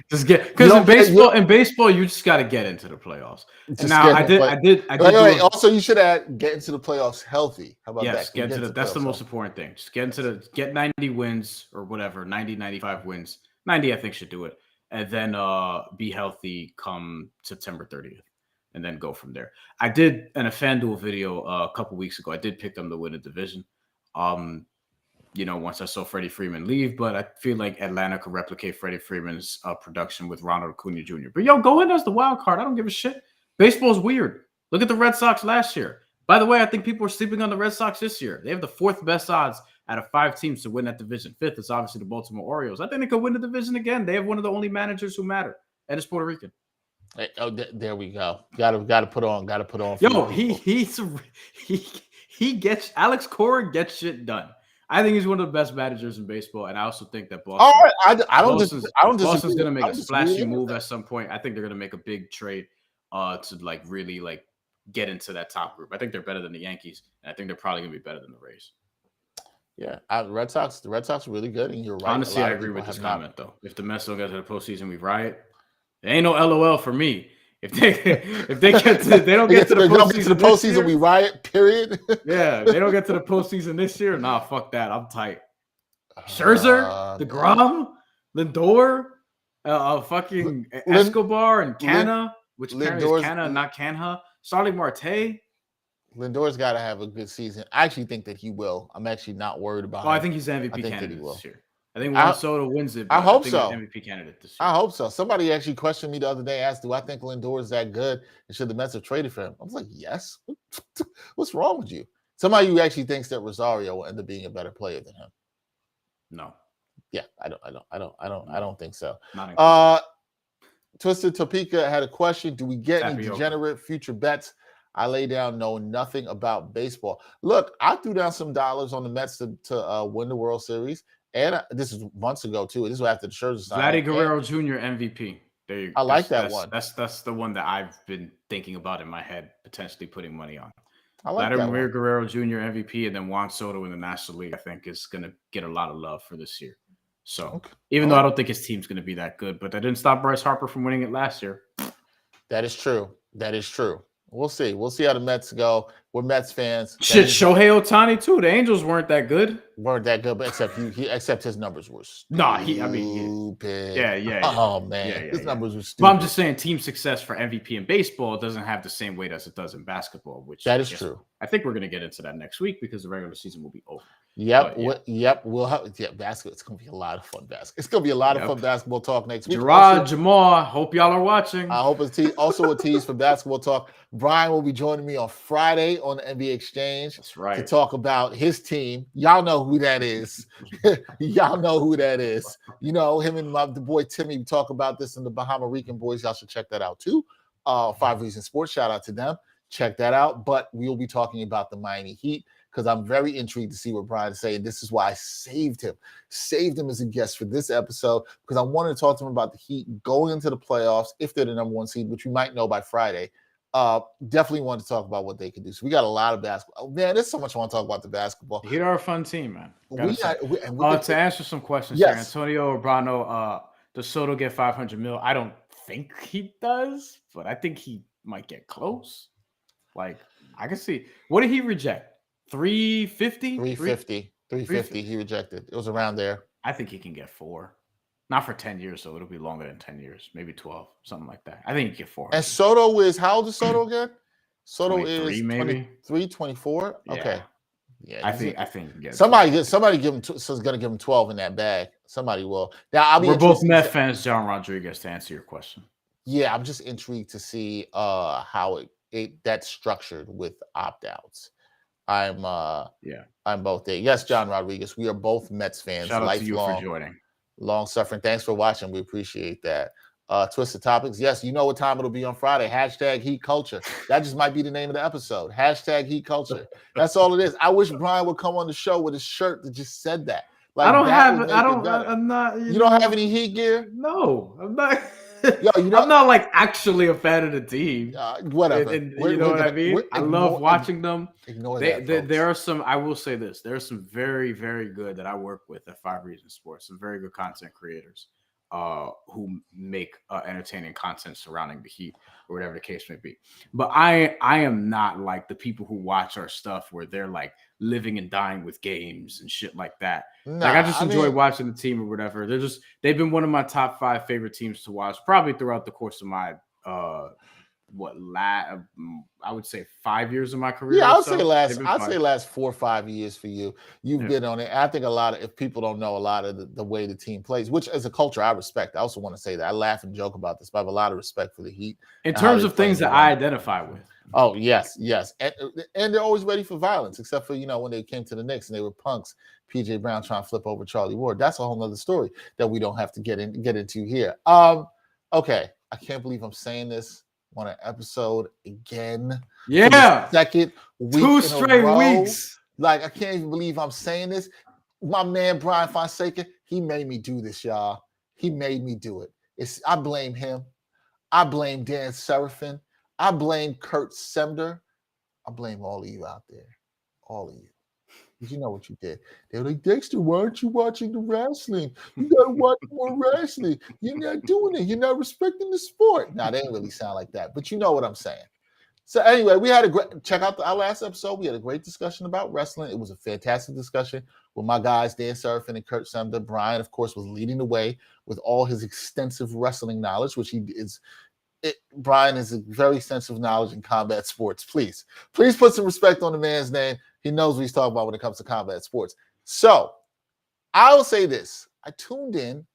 Just get, because in baseball you just got to get into the playoffs. And now I did. Wait. Also, you should add get into the playoffs healthy. How about that? Yes, get into that's the most important thing. Just get 90 wins or whatever, 90, 95 wins. 90, I think, should do it. And then be healthy come September 30th, and then go from there. I did in a FanDuel video a couple weeks ago. I did pick them to win a division. Once I saw Freddie Freeman leave, but I feel like Atlanta could replicate Freddie Freeman's production with Ronald Acuna Jr. But go in as the wild card. I don't give a shit. Baseball's weird. Look at the Red Sox last year. By the way, I think people are sleeping on the Red Sox this year. They have the 4th best odds out of 5 teams to win that division. 5th is obviously the Baltimore Orioles. I think they could win the division again. They have one of the only managers who matter, and it's Puerto Rican. There we go. Got to put on. Got to put on. Yo, he gets Alex Cora gets shit done. I think he's one of the best managers in baseball, and I also think that Boston. All right, I don't Boston's disagree. Gonna make a splashy move at some point. I think they're gonna make a big trade, to like really like get into that top group. I think they're better than the Yankees, and I think they're probably gonna be better than the Rays. Yeah, the Red Sox are really good, and you're right. Honestly, I agree with this comment though. If the Mets don't get to the postseason, we riot. There ain't no LOL for me. If they don't get to the postseason, we riot. Period. Yeah, they don't get to the postseason this year. Nah, fuck that. I'm tight. Scherzer, DeGrom, Lindor, fucking Escobar and Canha, which apparently is Canha, not Canha. Starling Marte. Lindor's got to have a good season. I actually think that he will. I'm actually not worried about him. I think he's the MVP candidate this year. I think Juan Soto wins it. I hope so. MVP candidate this year. I hope so. Somebody actually questioned me the other day, asked, do I think Lindor is that good? And should the Mets have traded for him? I was like, yes. What's wrong with you? Somebody who actually thinks that Rosario will end up being a better player than him. No. Yeah, I don't think so. Twisted Topeka had a question. Do we get any degenerate future bets? I lay down knowing nothing about baseball. Look, I threw down some dollars on the Mets to win the World Series. And this is months ago, too. This was after the Scherzer signing. Vladdy Guerrero Jr. MVP. There you go. I like that one. That's the one that I've been thinking about in my head, potentially putting money on. I like Vladimir Guerrero Jr. MVP, and then Juan Soto in the National League, I think, is going to get a lot of love for this year. So, even though I don't think his team's going to be that good, but that didn't stop Bryce Harper from winning it last year. That is true. We'll see. We'll see how the Mets go. We're Mets fans. Shit, Shohei Ohtani too. The Angels weren't that good. But except his numbers were stupid. Yeah. Oh man, his numbers were stupid. But I'm just saying, team success for MVP in baseball doesn't have the same weight as it does in basketball. Which that is true. I think we're going to get into that next week because the regular season will be over. Yep. We'll have basketball. It's gonna be a lot of fun basketball. It's gonna be a lot of fun basketball talk next week. Gerard, Jamal, hope y'all are watching. I hope it's also a tease for basketball talk. Brian will be joining me on Friday on the NBA Exchange. That's right. To talk about his team. Y'all know who that is. Y'all know who that is. You know, him and the boy Timmy talk about this in the Bahama Rican Boys. Y'all should check that out too. 5 Reasons Sports. Shout out to them. Check that out. But we'll be talking about the Miami Heat, because I'm very intrigued to see what Brian's saying. This is why I saved him as a guest for this episode, because I wanted to talk to him about the Heat going into the playoffs, if they're the number one seed, which we might know by Friday. Definitely want to talk about what they can do. So we got a lot of basketball. Oh, man, there's so much I want to talk about the basketball. The Heat are a fun team, man. To answer some questions here, Antonio Urbano, does Soto get $500 million? I don't think he does, but I think he might get close. Like, I can see. What did he reject? 350? 350 he rejected. It was around there. I think he can get 4. Not for 10 years, so it'll be longer than 10 years. Maybe 12, something like that. I think he can get 4. And Soto is, how old is Soto again? Soto is maybe 23, 24. Yeah. Okay. Yeah, I think somebody give him is going to give him 12 in that bag. Somebody will. Now we're both Met fans, John Rodriguez, to answer your question. Yeah, I'm just intrigued to see how that's structured with opt-outs. I'm both there. Yes, John Rodriguez. We are both Mets fans. Shout out to you for joining. Long suffering. Thanks for watching. We appreciate that. Twisted Topics. Yes, you know what time it'll be on Friday. # Heat Culture. That just might be the name of the episode. # Heat Culture. That's all it is. I wish Brian would come on the show with a shirt that just said that. Like, I'm not. You don't have any Heat gear? No, I'm not. Yo, I'm not like actually a fan of the team. Whatever. You know what I mean? I love watching them. Ignore that. There are some. I will say this: there are some very, very good that I work with at 5 Reasons Sports. Some very good content creators who make entertaining content surrounding the Heat or whatever the case may be. But I am not like the people who watch our stuff where they're like living and dying with games and shit like that. I just enjoy watching the team or whatever. They've been one of my top 5 favorite teams to watch probably throughout the course of my I would say 5 years of my career. Yeah, I'd say last 4 or 5 years for you. You've been on it. I think if people don't know a lot of the way the team plays, which as a culture I respect. I also want to say that I laugh and joke about this, but I have a lot of respect for the Heat. In terms of things that I identify with. Oh, yes. And they're always ready for violence, except for, when they came to the Knicks and they were punks. PJ Brown trying to flip over Charlie Ward. That's a whole nother story that we don't have to get into here. Okay. I can't believe I'm saying this on an episode again. Yeah. For the second week 2 in straight a row. weeks. Like, I can't even believe I'm saying this. My man, Bryan Fonseca, he made me do this, y'all. He made me do it. I blame him. I blame Dan Serafin. I blame Kurt Semder. I blame all of you out there. All of you. Because you know what you did. They were like, Dexter, why aren't you watching the wrestling? You got to watch more wrestling. You're not doing it. You're not respecting the sport. Now, they didn't really sound like that, but you know what I'm saying. So anyway, we had a great, check out our last episode. We had a great discussion about wrestling. It was a fantastic discussion with my guys, Dan Serafin and Kurt Semder. Bryan, of course, was leading the way with all his extensive wrestling knowledge, which Bryan has a very extensive knowledge in combat sports. Please put some respect on the man's name. He knows what he's talking about when it comes to combat sports. So I will say this. I tuned in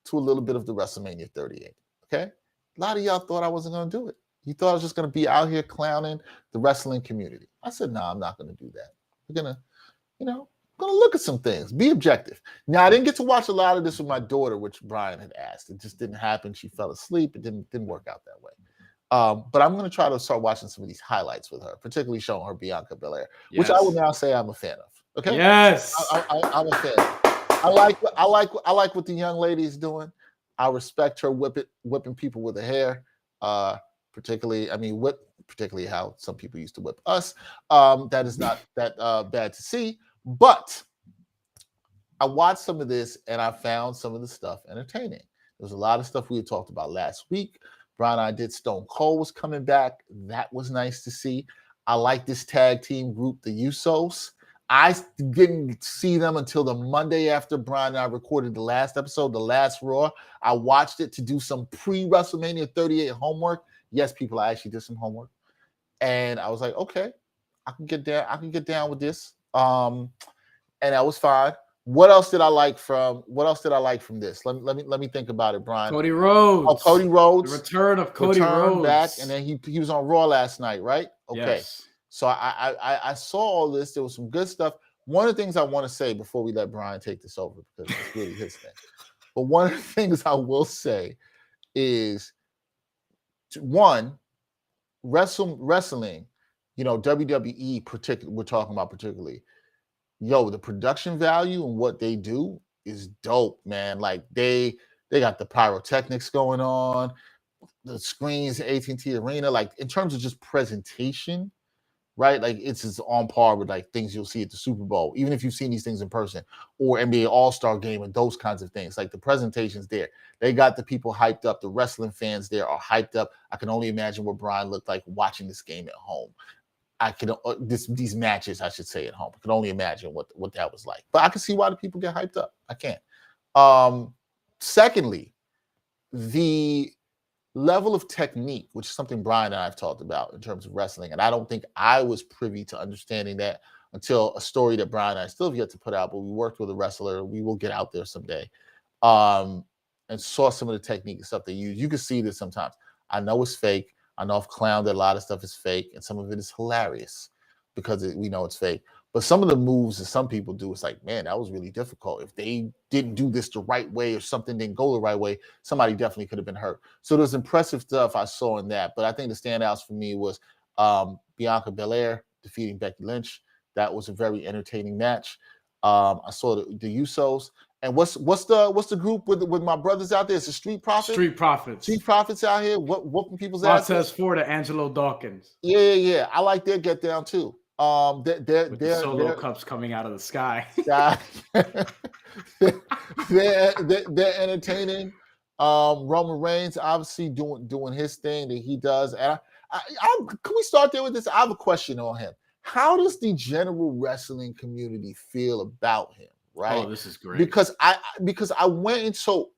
to a little bit of the WrestleMania 38. Okay. A lot of y'all thought I wasn't going to do it. You thought I was just going to be out here clowning the wrestling community. I said, no, I'm not going to do that. We're going to, look at some things, be objective. Now, I didn't get to watch a lot of this with my daughter, which Bryan had asked. It just didn't happen. She fell asleep. It didn't work out that way. But I'm going to try to start watching some of these highlights with her, particularly showing her Bianca Belair, which I will now say I'm a fan of. Okay. Yes. I'm a fan. I like what the young lady is doing. I respect her whipping people with her hair. Particularly how some people used to whip us. That is not that bad to see. But I watched some of this and I found some of the stuff entertaining. There was a lot of stuff we had talked about last week. Bryan and I did Stone Cold was coming back. That was nice to see. I like this tag team group, the Usos. I didn't see them until the Monday after Bryan and I recorded the last episode, the last Raw. I watched it to do some pre-WrestleMania 38 homework. Yes, people, I actually did some homework. And I was like, okay, I can get down with this. And that was fine. What else did I like from this? Let me think about it, Bryan. Cody Rhodes. Oh, Cody Rhodes. The return of Cody Rhodes. Back, and then he was on Raw last night, right? Okay. Yes. So I saw all this. There was some good stuff. One of the things I want to say before we let Bryan take this over, because it's really his thing. But one of the things I will say is, one, wrestling, WWE particularly, we're talking about particularly, the production value and what they do is dope, man. Like they got the pyrotechnics going on, the screens, AT&T Arena, like in terms of just presentation, right? Like it's just on par with like things you'll see at the Super Bowl, even if you've seen these things in person, or NBA All-Star Game and those kinds of things. Like the presentation's there. They got the people hyped up. The wrestling fans there are hyped up. I can only imagine what Bryan looked like watching this game at home. These matches, I should say, at home. I can only imagine what that was like. But I can see why the people get hyped up. I can. Secondly, the level of technique, which is something Bryan and I have talked about in terms of wrestling, and I don't think I was privy to understanding that until a story that Bryan and I still have yet to put out, but we worked with a wrestler. We will get out there someday, and saw some of the technique and stuff they use. You can see this sometimes. I know it's fake. I know I've clowned that a lot of stuff is fake, and some of it is hilarious because we know it's fake. But some of the moves that some people do, it's like, man, that was really difficult. If they didn't do this the right way or something didn't go the right way, somebody definitely could have been hurt. So there's impressive stuff I saw in that. But I think the standouts for me was Bianca Belair defeating Becky Lynch. That was a very entertaining match. I saw the Usos. And what's the group with my brothers out there? It's the Street Profits. Street Profits. Street Profits out here whooping people's asses. Montez Ford and Angelo Dawkins. Yeah. I like their get down too. They're solo cups coming out of the sky. they're entertaining. Roman Reigns obviously doing his thing that he does. And can we start there with this? I have a question on him. How does the general wrestling community feel about him? Right? Oh, this is great. Because I went and so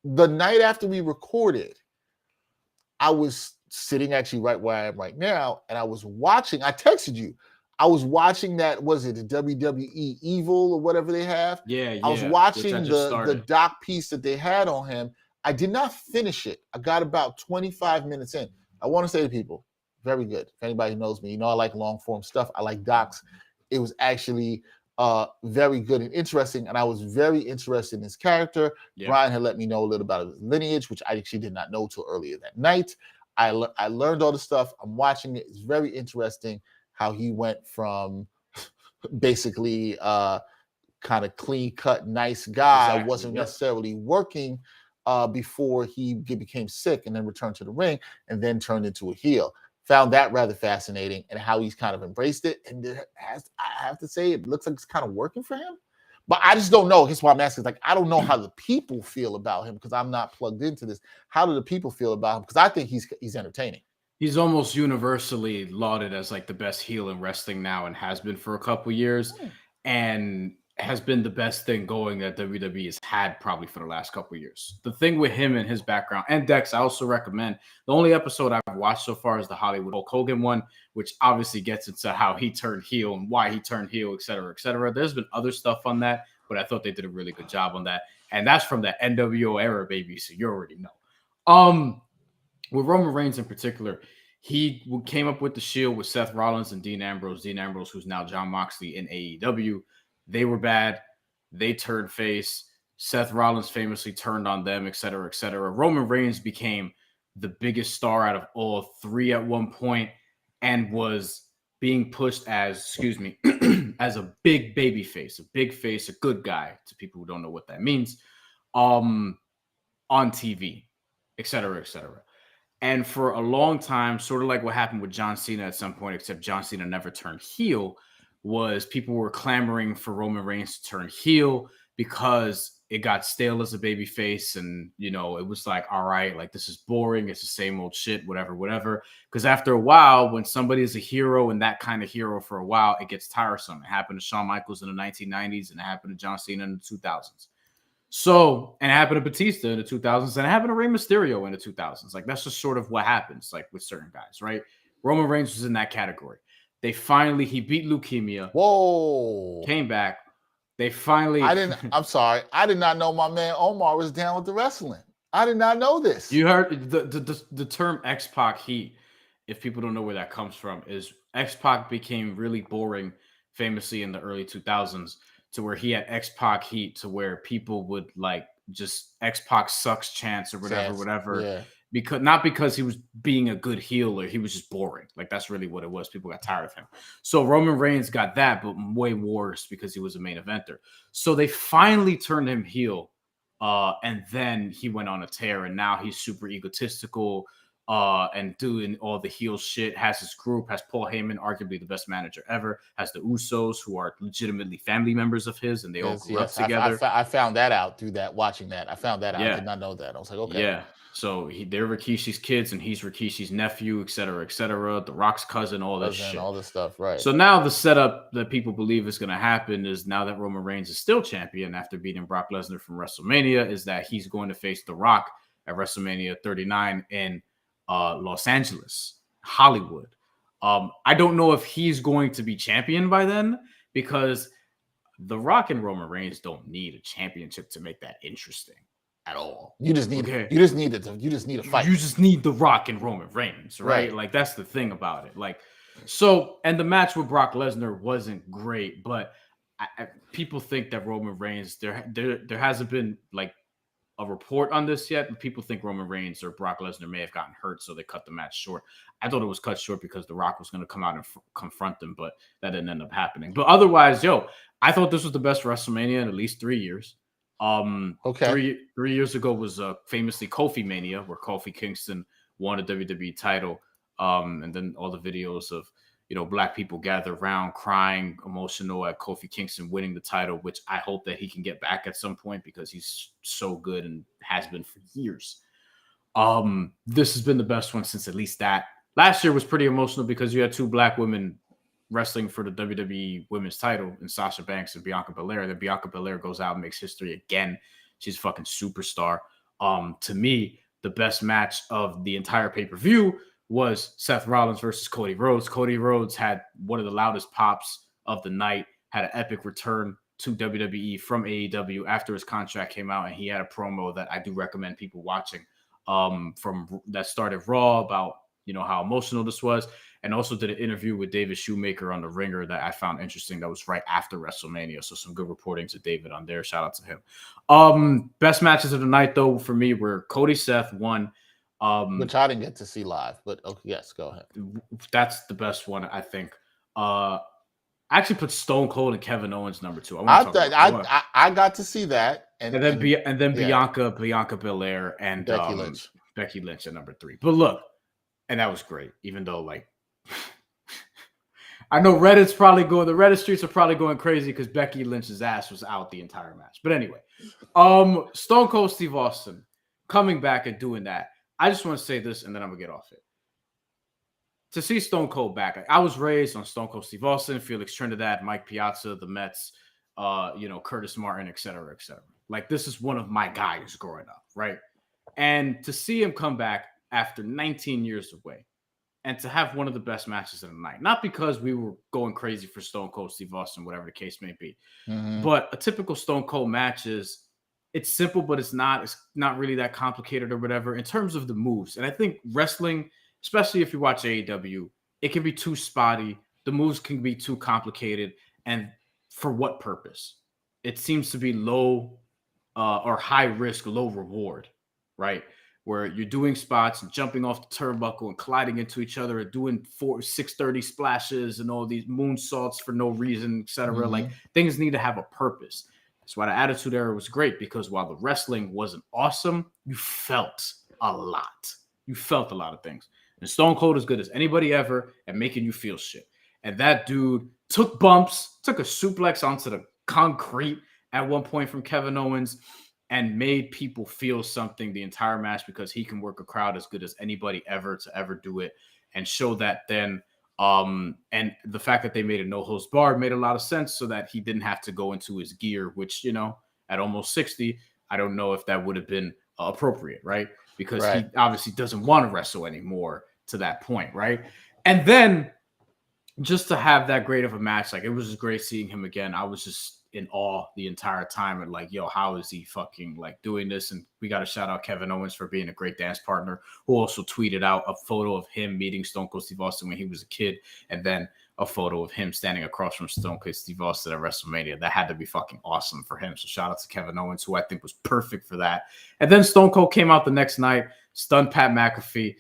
the night after we recorded, I was sitting actually right where I am right now, and I was watching. I texted you. I was watching that. Was it the WWE Evil or whatever they have? Yeah. I was watching the doc piece that they had on him. I did not finish it. I got about 25 minutes in. I want to say to people, very good. If anybody knows me, I like long form stuff. I like docs. It was actually very good and interesting. And I was very interested in his character. Yeah. Brian had let me know a little about his lineage, which I actually did not know till earlier that night. I learned all the stuff. I'm watching it. It's very interesting how he went from basically kind of clean cut, nice guy, Exactly. wasn't necessarily working before he became sick and then returned to the ring and then turned into a heel. Found that rather fascinating and how he's kind of embraced it. And I have to say, it looks like it's kind of working for him. But I just don't know. Here's why I'm asking. Like, I don't know how the people feel about him because I'm not plugged into this. How do the people feel about him? Because I think he's entertaining. He's almost universally lauded as like the best heel in wrestling now and has been for a couple years, and has been the best thing going that WWE has had probably for the last couple years. The thing with him and his background, and Dex, I also recommend, the only episode I've watched so far is the Hollywood Hulk Hogan one, which obviously gets into how he turned heel and why he turned heel, et cetera, et cetera. There's been other stuff on that, but I thought they did a really good job on that. And that's from the NWO era, baby, so you already know. With Roman Reigns in particular, he came up with the Shield with Seth Rollins and Dean Ambrose. Dean Ambrose, who's now Jon Moxley in AEW. They were bad. They turned face. Seth Rollins famously turned on them, et cetera, et cetera. Roman Reigns became the biggest star out of all three at one point and was being pushed as, as a big baby face, a good guy, to people who don't know what that means, on TV, et cetera, et cetera. And for a long time, sort of like what happened with John Cena at some point, except John Cena never turned heel, was people were clamoring for Roman Reigns to turn heel because it got stale as a baby face. And, it was like, all right, like this is boring. It's the same old shit, whatever. Because after a while, when somebody is a hero and that kind of hero for a while, it gets tiresome. It happened to Shawn Michaels in the 1990s and it happened to John Cena in the 2000s. So, and it happened to Batista in the 2000s, and it happened to Rey Mysterio in the 2000s. Like, that's just sort of what happens, like, with certain guys, right? Roman Reigns was in that category. He beat leukemia. Whoa. Came back. I'm sorry. I did not know my man Omar was down with the wrestling. I did not know this. You heard the term X-Pac heat, if people don't know where that comes from, is X-Pac became really boring, famously in the early 2000s. To where he had X-Pac heat, to where people would like just X-Pac sucks chants or whatever. Yeah. Not because he was being a good healer, he was just boring. Like that's really what it was. People got tired of him. So Roman Reigns got that, but way worse because he was a main eventer. So they finally turned him heel, and then he went on a tear, and now he's super egotistical. And doing all the heel shit, has his group, has Paul Heyman, arguably the best manager ever, has the Usos, who are legitimately family members of his, and they all grew up together. I found that out through watching that. I found that out. I did not know that. I was like, okay. Yeah. So they're Rikishi's kids, and he's Rikishi's nephew, et cetera, et cetera. The Rock's cousin, all this shit. All this stuff, right. So now the setup that people believe is going to happen is, now that Roman Reigns is still champion after beating Brock Lesnar from WrestleMania, is that he's going to face The Rock at WrestleMania 39 in Los Angeles, Hollywood. I don't know if he's going to be champion by then, because The Rock and Roman Reigns don't need a championship to make that interesting at all. You just need a fight. You just need The Rock and Roman Reigns, right? Like that's the thing about it. Like, so, and the match with Brock Lesnar wasn't great, but people think that Roman Reigns, there hasn't been like a report on this yet, but people think Roman Reigns or Brock Lesnar may have gotten hurt, so they cut the match short. I thought it was cut short because The Rock was going to come out and confront them, but that didn't end up happening. But otherwise, I thought this was the best WrestleMania in at least 3 years. Okay. 3 years ago was famously Kofi Mania, where Kofi Kingston won a WWE title, and then all the videos of Black people gather around crying, emotional at Kofi Kingston winning the title, which I hope that he can get back at some point because he's so good and has been for years. This has been the best one since at least that. Last year was pretty emotional because you had two Black women wrestling for the WWE women's title in Sasha Banks and Bianca Belair. Then Bianca Belair goes out and makes history again. She's a fucking superstar. To me, the best match of the entire pay-per-view was Seth Rollins versus Cody Rhodes. Cody Rhodes had one of the loudest pops of the night, had an epic return to WWE from AEW after his contract came out, and he had a promo that I do recommend people watching from that started Raw about how emotional this was. and also did an interview with David Shoemaker on The Ringer that I found interesting. That was right after WrestleMania. So some good reporting to David on there. Shout out to him. Best matches of the night, though, for me were Cody Seth won. Which I didn't get to see live, but okay, yes, go ahead. That's the best one, I think. I actually put Stone Cold and Kevin Owens number 2. I got to see that, and then Bianca Belair and Becky Lynch at number 3. But look, and that was great, even though like I know the Reddit streets are probably going crazy because Becky Lynch's ass was out the entire match. But anyway, Stone Cold Steve Austin coming back and doing that. I just want to say this, and then I'm gonna get off it. To see Stone Cold back, I was raised on Stone Cold Steve Austin, Felix Trinidad, Mike Piazza, the Mets, Curtis Martin, et cetera, et cetera. Like, this is one of my guys growing up, right? And to see him come back after 19 years away and to have one of the best matches of the night, not because we were going crazy for Stone Cold Steve Austin, whatever the case may be, but a typical Stone Cold match is, it's simple, but it's not really that complicated or whatever in terms of the moves. And I think wrestling, especially if you watch AEW, it can be too spotty. The moves can be too complicated. And for what purpose? It seems to be low or high risk, low reward, right? Where you're doing spots and jumping off the turnbuckle and colliding into each other and doing 630 splashes and all these moonsaults for no reason, etc. Like, things need to have a purpose. That's why the Attitude Era was great, because while the wrestling wasn't awesome, you felt a lot. You felt a lot of things. And Stone Cold is good as anybody ever at making you feel shit. And that dude took bumps, took a suplex onto the concrete at one point from Kevin Owens, and made people feel something the entire match, because he can work a crowd as good as anybody ever to ever do it, and show that then. And the fact that they made a no-holds barred made a lot of sense, so that he didn't have to go into his gear, which, at almost 60, I don't know if that would have been appropriate, right? Because he obviously doesn't want to wrestle anymore to that point, right? And then just to have that great of a match, like, it was just great seeing him again. I was just in awe the entire time, and like, yo, how is he fucking like doing this? And we got to shout out Kevin Owens for being a great dance partner, who also tweeted out a photo of him meeting Stone Cold Steve Austin when he was a kid, and then a photo of him standing across from Stone Cold Steve Austin at WrestleMania. That had to be fucking awesome for him. So shout out to Kevin Owens, who I think was perfect for that. And then Stone Cold came out the next night, stunned Pat McAfee,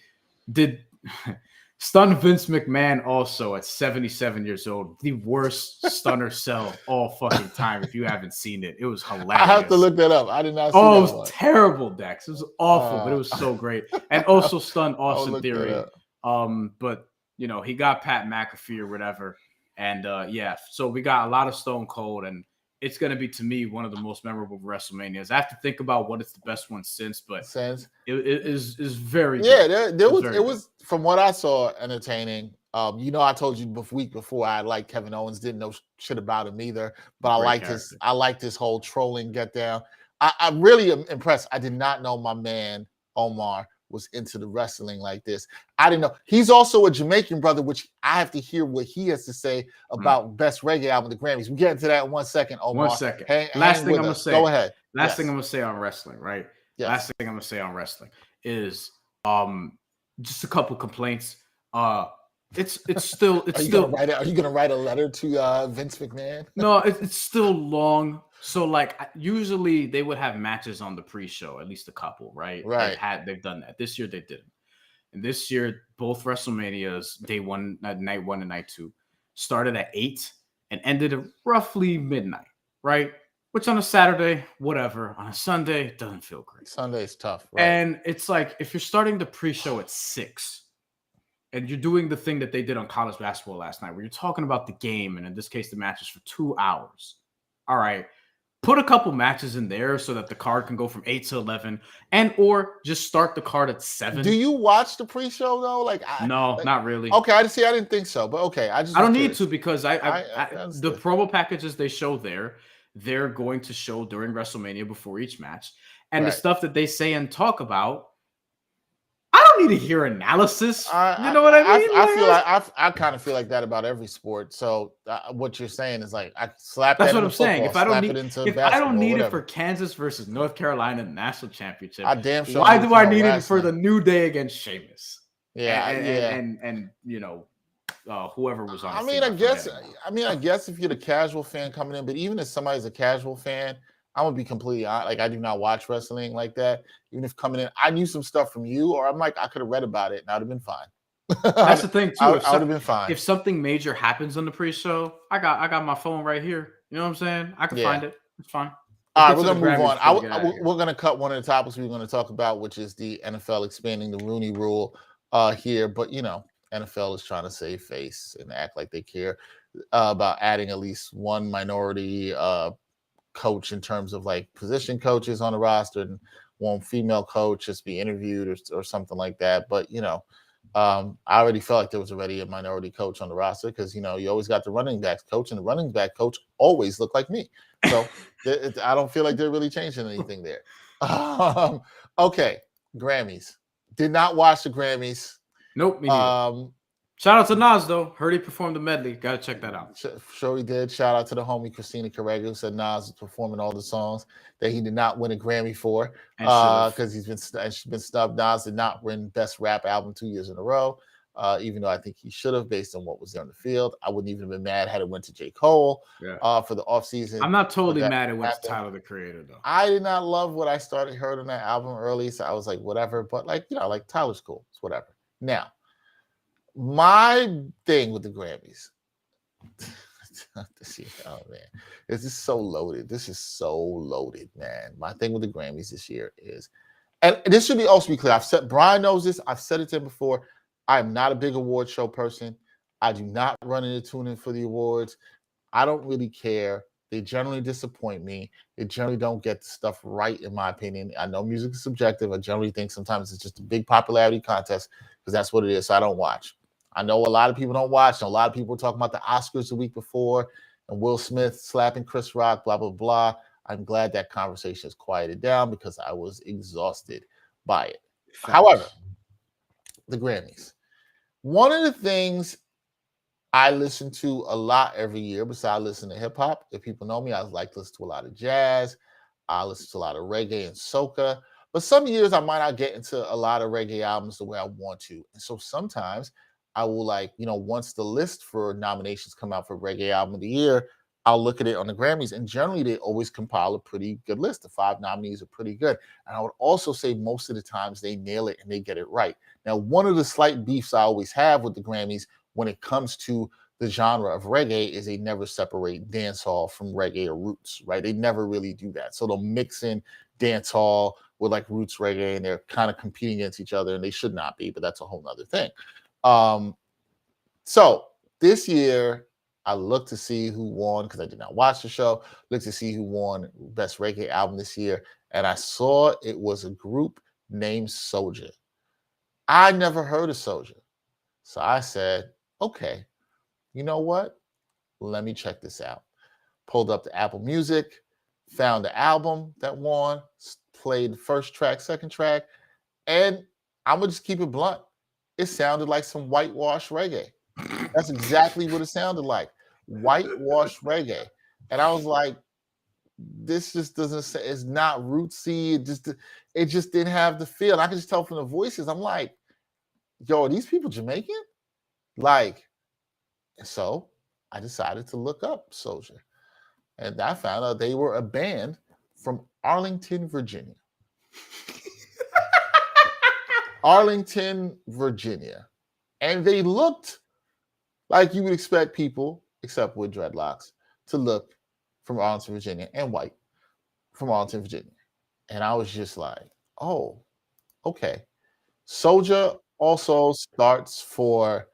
stunned Vince McMahon also at 77 years old. The worst stunner cell all fucking time. If you haven't seen it, it was hilarious. I have to look that up. I did not see that. Oh, it was terrible, Dex. It was awful, but it was so great. And also stunned Austin Theory. But, he got Pat McAfee or whatever. And, so we got a lot of Stone Cold, and it's going to be, to me, one of the most memorable WrestleManias. I have to think about what is the best one since, but it is very good. Yeah, it was from what I saw, entertaining. I told you week before I liked Kevin Owens, didn't know shit about him either, but I liked his whole trolling get down. I really am impressed. I did not know my man Omar was into the wrestling like this. I didn't know. He's also a Jamaican brother, which I have to hear what he has to say about best reggae album, the Grammys. We get into that in 1 second, Omar. 1 second. Last thing I'm going to say. Go ahead. Last thing I'm going to say on wrestling, right? Yes. Last thing I'm going to say on wrestling is just a couple complaints. It's still. Are you going to write a letter to Vince McMahon? No, it's still long. So, like, usually they would have matches on the pre-show, at least a couple, right? Right. They've done that. This year they didn't. And this year, both WrestleManias, night one and night 2, started at 8 and ended at roughly midnight, right? Which on a Saturday, whatever. On a Sunday, it doesn't feel great. Sunday's tough, right? And it's like, if you're starting the pre-show at 6 and you're doing the thing that they did on college basketball last night, where you're talking about the game, and in this case, the matches for 2 hours. All right. Put a couple matches in there so that the card can go from 8 to 11, or just start the card at 7. Do you watch the pre-show though? Not really. Okay, I didn't think so, but okay, I don't need to, because the promo packages they show there, they're going to show during WrestleMania before each match, and the stuff that they say and talk about, I don't need to hear analysis. You know what I mean? I kind of feel like that about every sport. So what you're saying is like, I slap That's that what I'm football, saying. If I don't need it for Kansas versus North Carolina national championship, I damn sure. Why do I need it for the New Day against Sheamus? Yeah, and whoever was on. I mean, I guess if you're the casual fan coming in, but even if somebody's a casual fan, I'm gonna be completely honest. Like, I do not watch wrestling like that. Even if coming in, I knew some stuff from you, or I'm like, I could have read about it and I'd have been fine. That's the thing too. I would have been fine. If something major happens on the pre-show, I got my phone right here. You know what I'm saying? I can find it. It's fine. All right, we're gonna move on. We're gonna cut one of the topics we were gonna talk about, which is the NFL expanding the Rooney Rule here. But NFL is trying to save face and act like they care about adding at least one minority coach in terms of like position coaches on the roster, and one female coach just be interviewed or something like that. But I already felt like there was already a minority coach on the roster because you always got the running backs coach, and the running back coach always looked like me. So I don't feel like they're really changing anything there. Okay, Grammys. Did not watch the Grammys. Nope. Me neither. Shout out to Nas though. Heard he performed the medley. Gotta check that out. Sure he did. Shout out to the homie Christina Carrega, who said Nas was performing all the songs that he did not win a Grammy for because she's been snubbed. Nas did not win Best Rap Album 2 years in a row, even though I think he should have based on what was there on the field. I wouldn't even have been mad had it went to J. Cole for the offseason. I'm not totally mad it went to Tyler, the Creator, though. I did not love what I heard on that album early, so I was like, whatever. But like Tyler's cool. It's whatever. Now, my thing with the Grammys, oh man, this is so loaded. This is so loaded, man. My thing with the Grammys this year is, and this should also be clear. Brian knows this. I've said it to him before. I'm not a big award show person. I do not run into tuning for the awards. I don't really care. They generally disappoint me. They generally don't get the stuff right, in my opinion. I know music is subjective. I generally think sometimes it's just a big popularity contest because that's what it is. So I don't watch. I know a lot of people don't watch. And a lot of people were talking about the Oscars the week before and Will Smith slapping Chris Rock, blah, blah, blah. I'm glad that conversation has quieted down because I was exhausted by it. Thanks. However, the Grammys. One of the things I listen to a lot every year, besides listening to hip hop, if people know me, I like to listen to a lot of jazz. I listen to a lot of reggae and soca. But some years I might not get into a lot of reggae albums the way I want to. And so sometimes I will once the list for nominations come out for Reggae Album of the Year, I'll look at it on the Grammys, and generally they always compile a pretty good list. The 5 nominees are pretty good. And I would also say most of the times they nail it and they get it right. Now, one of the slight beefs I always have with the Grammys when it comes to the genre of reggae is they never separate dancehall from reggae or roots, right? They never really do that. So they'll mix in dancehall with like roots reggae, and they're kind of competing against each other, and they should not be, but that's a whole nother thing. So this year I looked to see who won because I did not watch the show. Looked to see who won Best Reggae Album this year, and I saw it was a group named Soulja. I never heard of Soulja, so I said, okay, you know what? Let me check this out. Pulled up the Apple Music, found the album that won, played the first track, second track, and I'm gonna just keep it blunt. It sounded like some whitewash reggae. That's exactly what it sounded like. Whitewash reggae. And I was like, this just doesn't say, it's not rootsy. It just didn't have the feel. And I could just tell from the voices. I'm like, yo, are these people Jamaican? So I decided to look up Soulja. And I found out they were a band from Arlington, Virginia. Arlington, Virginia. And they looked like you would expect people, except with dreadlocks, to look from Arlington, Virginia, and white from Arlington, Virginia. And I was just like, oh, okay. Soulja also stands for,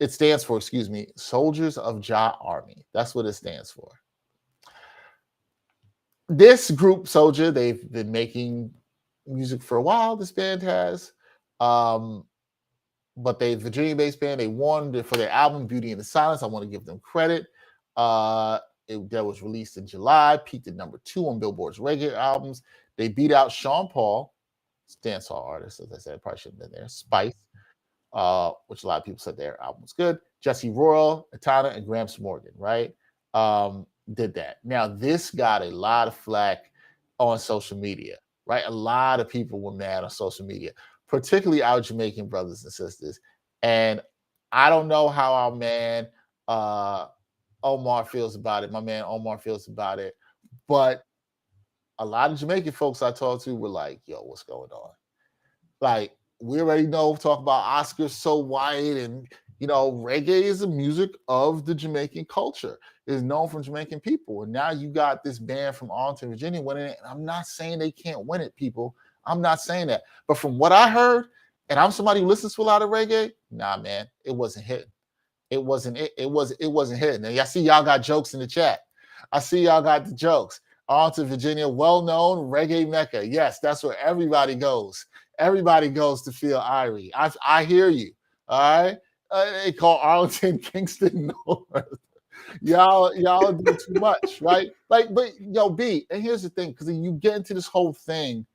Soldiers of Jah Army. That's what it stands for. This group, Soulja, they've been making music for a while, this band has. But they Virginia-based band. They won for their album Beauty in the Silence. I want to give them credit. That was released in July, peaked at number 2 on Billboard's reggae albums. They beat out Sean Paul, dancehall artist, as I said, probably shouldn't have been there. Spice, which a lot of people said their album was good. Jesse Royal, Atana, and Gramps Morgan, right? Did that. Now, this got a lot of flack on social media, right? A lot of people were mad on social media, particularly our Jamaican brothers and sisters. And I don't know how our man Omar feels about it. My man Omar feels about it, but a lot of Jamaican folks I talked to were like, "Yo, what's going on?" Like we already know, talk about Oscars so white, and reggae is the music of the Jamaican culture. It's known from Jamaican people, and now you got this band from Arlington, Virginia, winning it. And I'm not saying they can't win it, people. I'm not saying that, but from what I heard, and I'm somebody who listens to a lot of reggae, nah, man, it wasn't hitting. It wasn't hitting. And I see y'all got jokes in the chat. I see y'all got the jokes. Arlington, Virginia, well-known reggae mecca. Yes, that's where everybody goes. Everybody goes to feel irie. I hear you. All right. They call Arlington Kingston North. y'all do too much, right? Like, but B. And here's the thing, because you get into this whole thing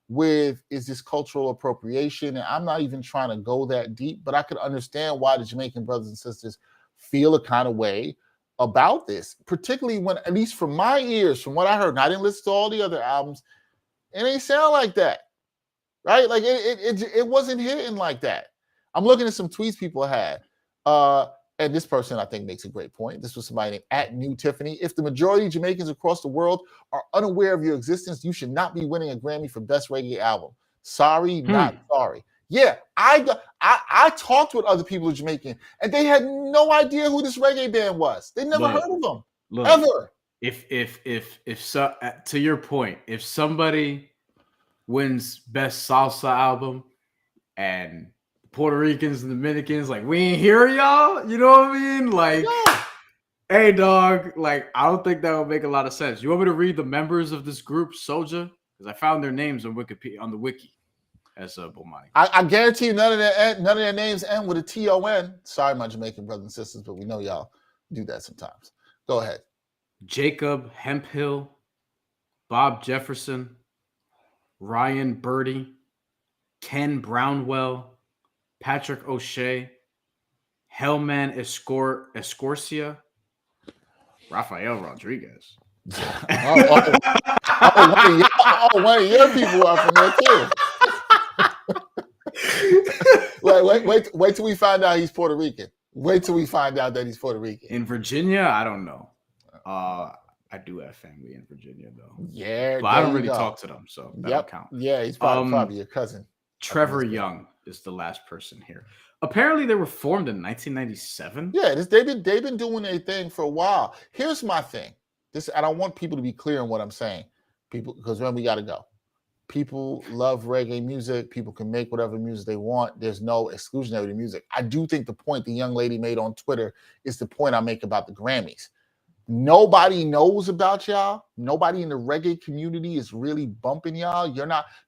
with is this cultural appropriation, and I'm not even trying to go that deep, but I could understand why the Jamaican brothers and sisters feel a kind of way about this, particularly when, at least from my ears, from what I heard, and I didn't listen to all the other albums, it ain't sound like that, right? Like it wasn't hitting like that. I'm looking at some tweets people had, and this person I think makes a great point. This was somebody named @NewTiffany. If the majority of Jamaicans across the world are unaware of your existence, you should not be winning a Grammy for Best Reggae Album. Sorry, not sorry. Yeah, I talked with other people in Jamaican, and they had no idea who this reggae band was. They never heard of them ever. If so, to your point, if somebody wins Best Salsa Album and Puerto Ricans and Dominicans, like, we ain't hear y'all, you know what I mean? Like, hey, dog, like, I don't think that would make a lot of sense. You want me to read the members of this group, Soulja? Because I found their names on Wikipedia, on the wiki. As Bomani. I guarantee you none of their names end with a T-O-N. Sorry, my Jamaican brothers and sisters, but we know y'all do that sometimes. Go ahead. Jacob Hemphill, Bob Jefferson, Ryan Birdie, Ken Brownwell, Patrick O'Shea, Hellman Escorcia, Rafael Rodriguez. One of your people are from there too. Wait till we find out he's Puerto Rican. Wait till we find out that he's Puerto Rican. In Virginia, I don't know. I do have family in Virginia though. Yeah, but I don't really talk to them, so that don't count. Yeah, he's probably your cousin. Trevor Young is the last person here. Apparently, they were formed in 1997. Yeah, they've been doing their thing for a while. Here's my thing. And I want people to be clear on what I'm saying. People, because when we got to go. People love reggae music. People can make whatever music they want. There's no exclusionary to music. I do think the point the young lady made on Twitter is the point I make about the Grammys. Nobody knows about y'all. Nobody in the reggae community is really bumping y'all.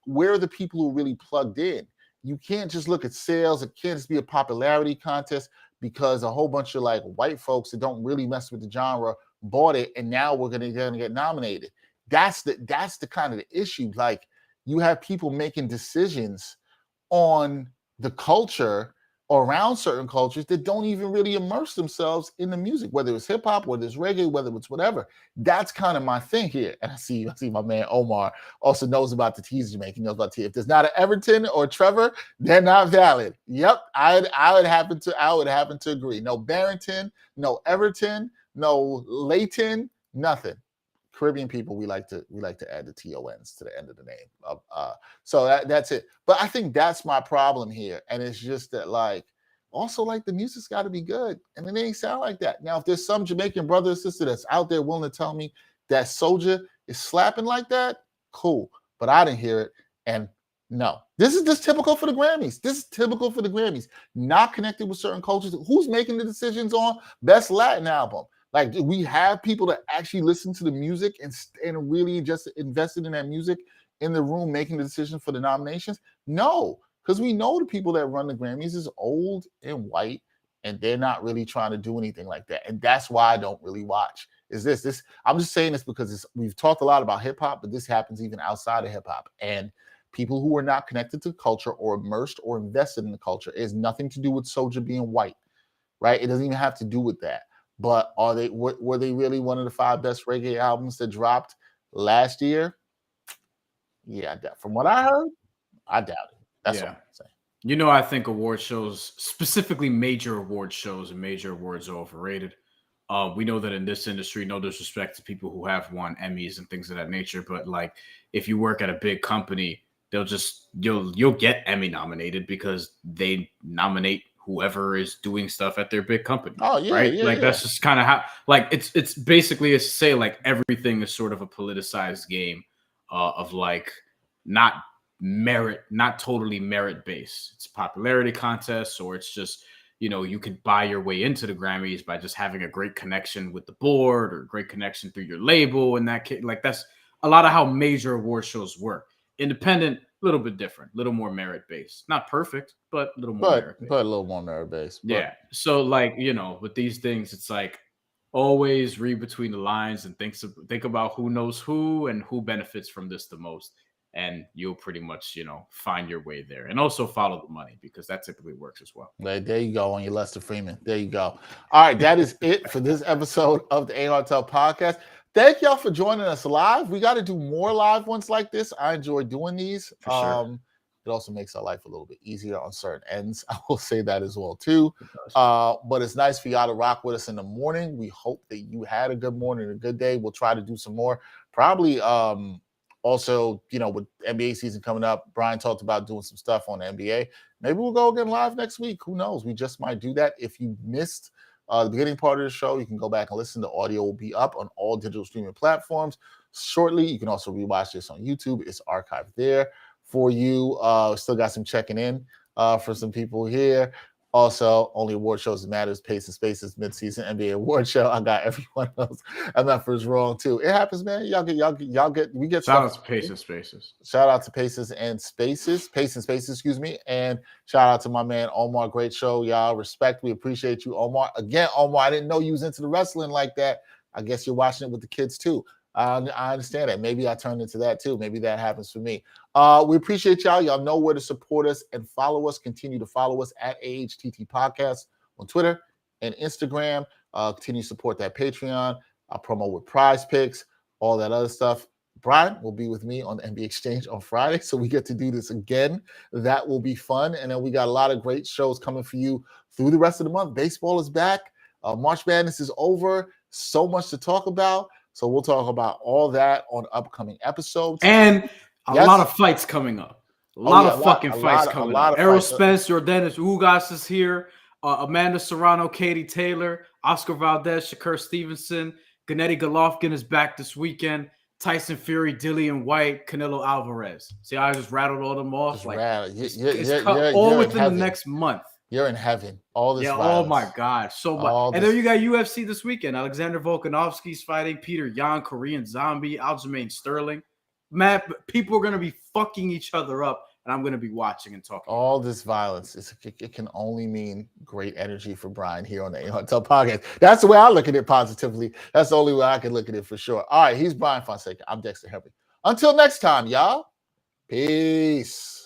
Where are the people who are really plugged in? You can't just look at sales. It can't just be a popularity contest because a whole bunch of like white folks that don't really mess with the genre bought it, and now we're gonna get nominated. That's the kind of the issue. Like, you have people making decisions on the culture or around certain cultures that don't even really immerse themselves in the music, whether it's hip hop, whether it's reggae, whether it's whatever. That's kind of my thing here. And I see my man Omar also knows about the T's Jamaican, knows about T. If there's not an Everton or Trevor, they're not valid. Yep, I would happen to agree. No Barrington, no Everton, no Leighton, nothing. Caribbean people, we like to add the TONs to the end of the name. So that's it. But I think that's my problem here. And it's just that, like, also, like, the music's got to be good. And it ain't sound like that. Now, if there's some Jamaican brother or sister that's out there willing to tell me that Soulja is slapping like that, cool. But I didn't hear it. And no, this is just typical for the Grammys. This is typical for the Grammys. Not connected with certain cultures. Who's making the decisions on Best Latin Album? Like, do we have people that actually listen to the music and really just invested in that music in the room making the decision for the nominations? No, because we know the people that run the Grammys is old and white, and they're not really trying to do anything like that. And that's why I don't really watch. This? I'm just saying this because we've talked a lot about hip hop, but this happens even outside of hip hop. And people who are not connected to culture or immersed or invested in the culture, it has nothing to do with Soulja being white, right? It doesn't even have to do with that. But were they really one of the 5 best reggae albums that dropped last year? Yeah, from what I heard, I doubt it. That's what I'm saying. You know, I think award shows, specifically major award shows and major awards, are overrated. We know that in this industry, no disrespect to people who have won Emmys and things of that nature, but like if you work at a big company, you'll get Emmy nominated because they nominate whoever is doing stuff at their big company. Oh yeah, right? yeah, Like yeah. that's just kind of how, like it's basically to say like everything is sort of a politicized game of like not not totally merit based. It's popularity contests, or it's just, you know, you could buy your way into the Grammys by just having a great connection with the board or great connection through your label. And that like that's a lot of how major award shows work. Independent, a little bit different, a little more merit based. Not perfect, but a little more merit based. But a little more merit based. Yeah. So like, you know, with these things, it's like always read between the lines and think about who knows who and who benefits from this the most. And you'll pretty much, you know, find your way there. And also follow the money, because that typically works as well. There you go on your Lester Freeman. There you go. All right, that is it for this episode of the A-Hotel podcast. Thank y'all for joining us live. We got to do more live ones like this. I enjoy doing these. For sure. It also makes our life a little bit easier on certain ends. I will say that as well too. But it's nice for y'all to rock with us in the morning. We hope that you had a good morning, a good day. We'll try to do some more. Probably also, you know, with NBA season coming up, Brian talked about doing some stuff on the NBA. Maybe we'll go again live next week. Who knows? We just might do that. If you missed the beginning part of the show, you can go back and listen. The audio will be up on all digital streaming platforms shortly. You can also rewatch this on YouTube. It's archived there for you. Still got some checking in for some people here. Also, only award shows that matters, Pace and Spaces midseason NBA award show. I got everyone else at that first wrong too. It happens, man. We get shout out to Pace and Spaces. Shout out to Paces and Spaces, Pace and Spaces, excuse me. And shout out to my man Omar. Great show, y'all. Respect. We appreciate you, Omar. Again, Omar, I didn't know you was into the wrestling like that. I guess you're watching it with the kids too. I understand that. Maybe I turned into that too. Maybe that happens for me. We appreciate y'all. Y'all know where to support us and follow us. Continue to follow us at AHTT Podcast on Twitter and Instagram. Continue to support that Patreon. I'll promo with Prize Picks, all that other stuff. Brian will be with me on the NBA Exchange on Friday, so we get to do this again. That will be fun. And then we got a lot of great shows coming for you through the rest of the month. Baseball is back. March Madness is over. So much to talk about. So we'll talk about all that on upcoming episodes. And a lot of fights coming up. A lot of fights coming up. Errol Spence, Jordanis Ugas is here. Amanda Serrano, Katie Taylor, Oscar Valdez, Shakur Stevenson. Gennady Golovkin is back this weekend. Tyson Fury, Dillian White, Canelo Alvarez. See how I just rattled all them off? It's all within the next month. You're in heaven. All this violence. Oh my God. So much. And then you got UFC this weekend. Alexander Volkanovski's fighting Peter Yan, Korean Zombie, Aljamain Sterling. Man, people are going to be fucking each other up, and I'm going to be watching and talking. All this violence, it can only mean great energy for Brian here on the A-Hotel podcast. That's the way I look at it positively. That's the only way I can look at it for sure. All right, he's Bryan Fonseca. I'm Dexter Henry. Until next time, y'all. Peace.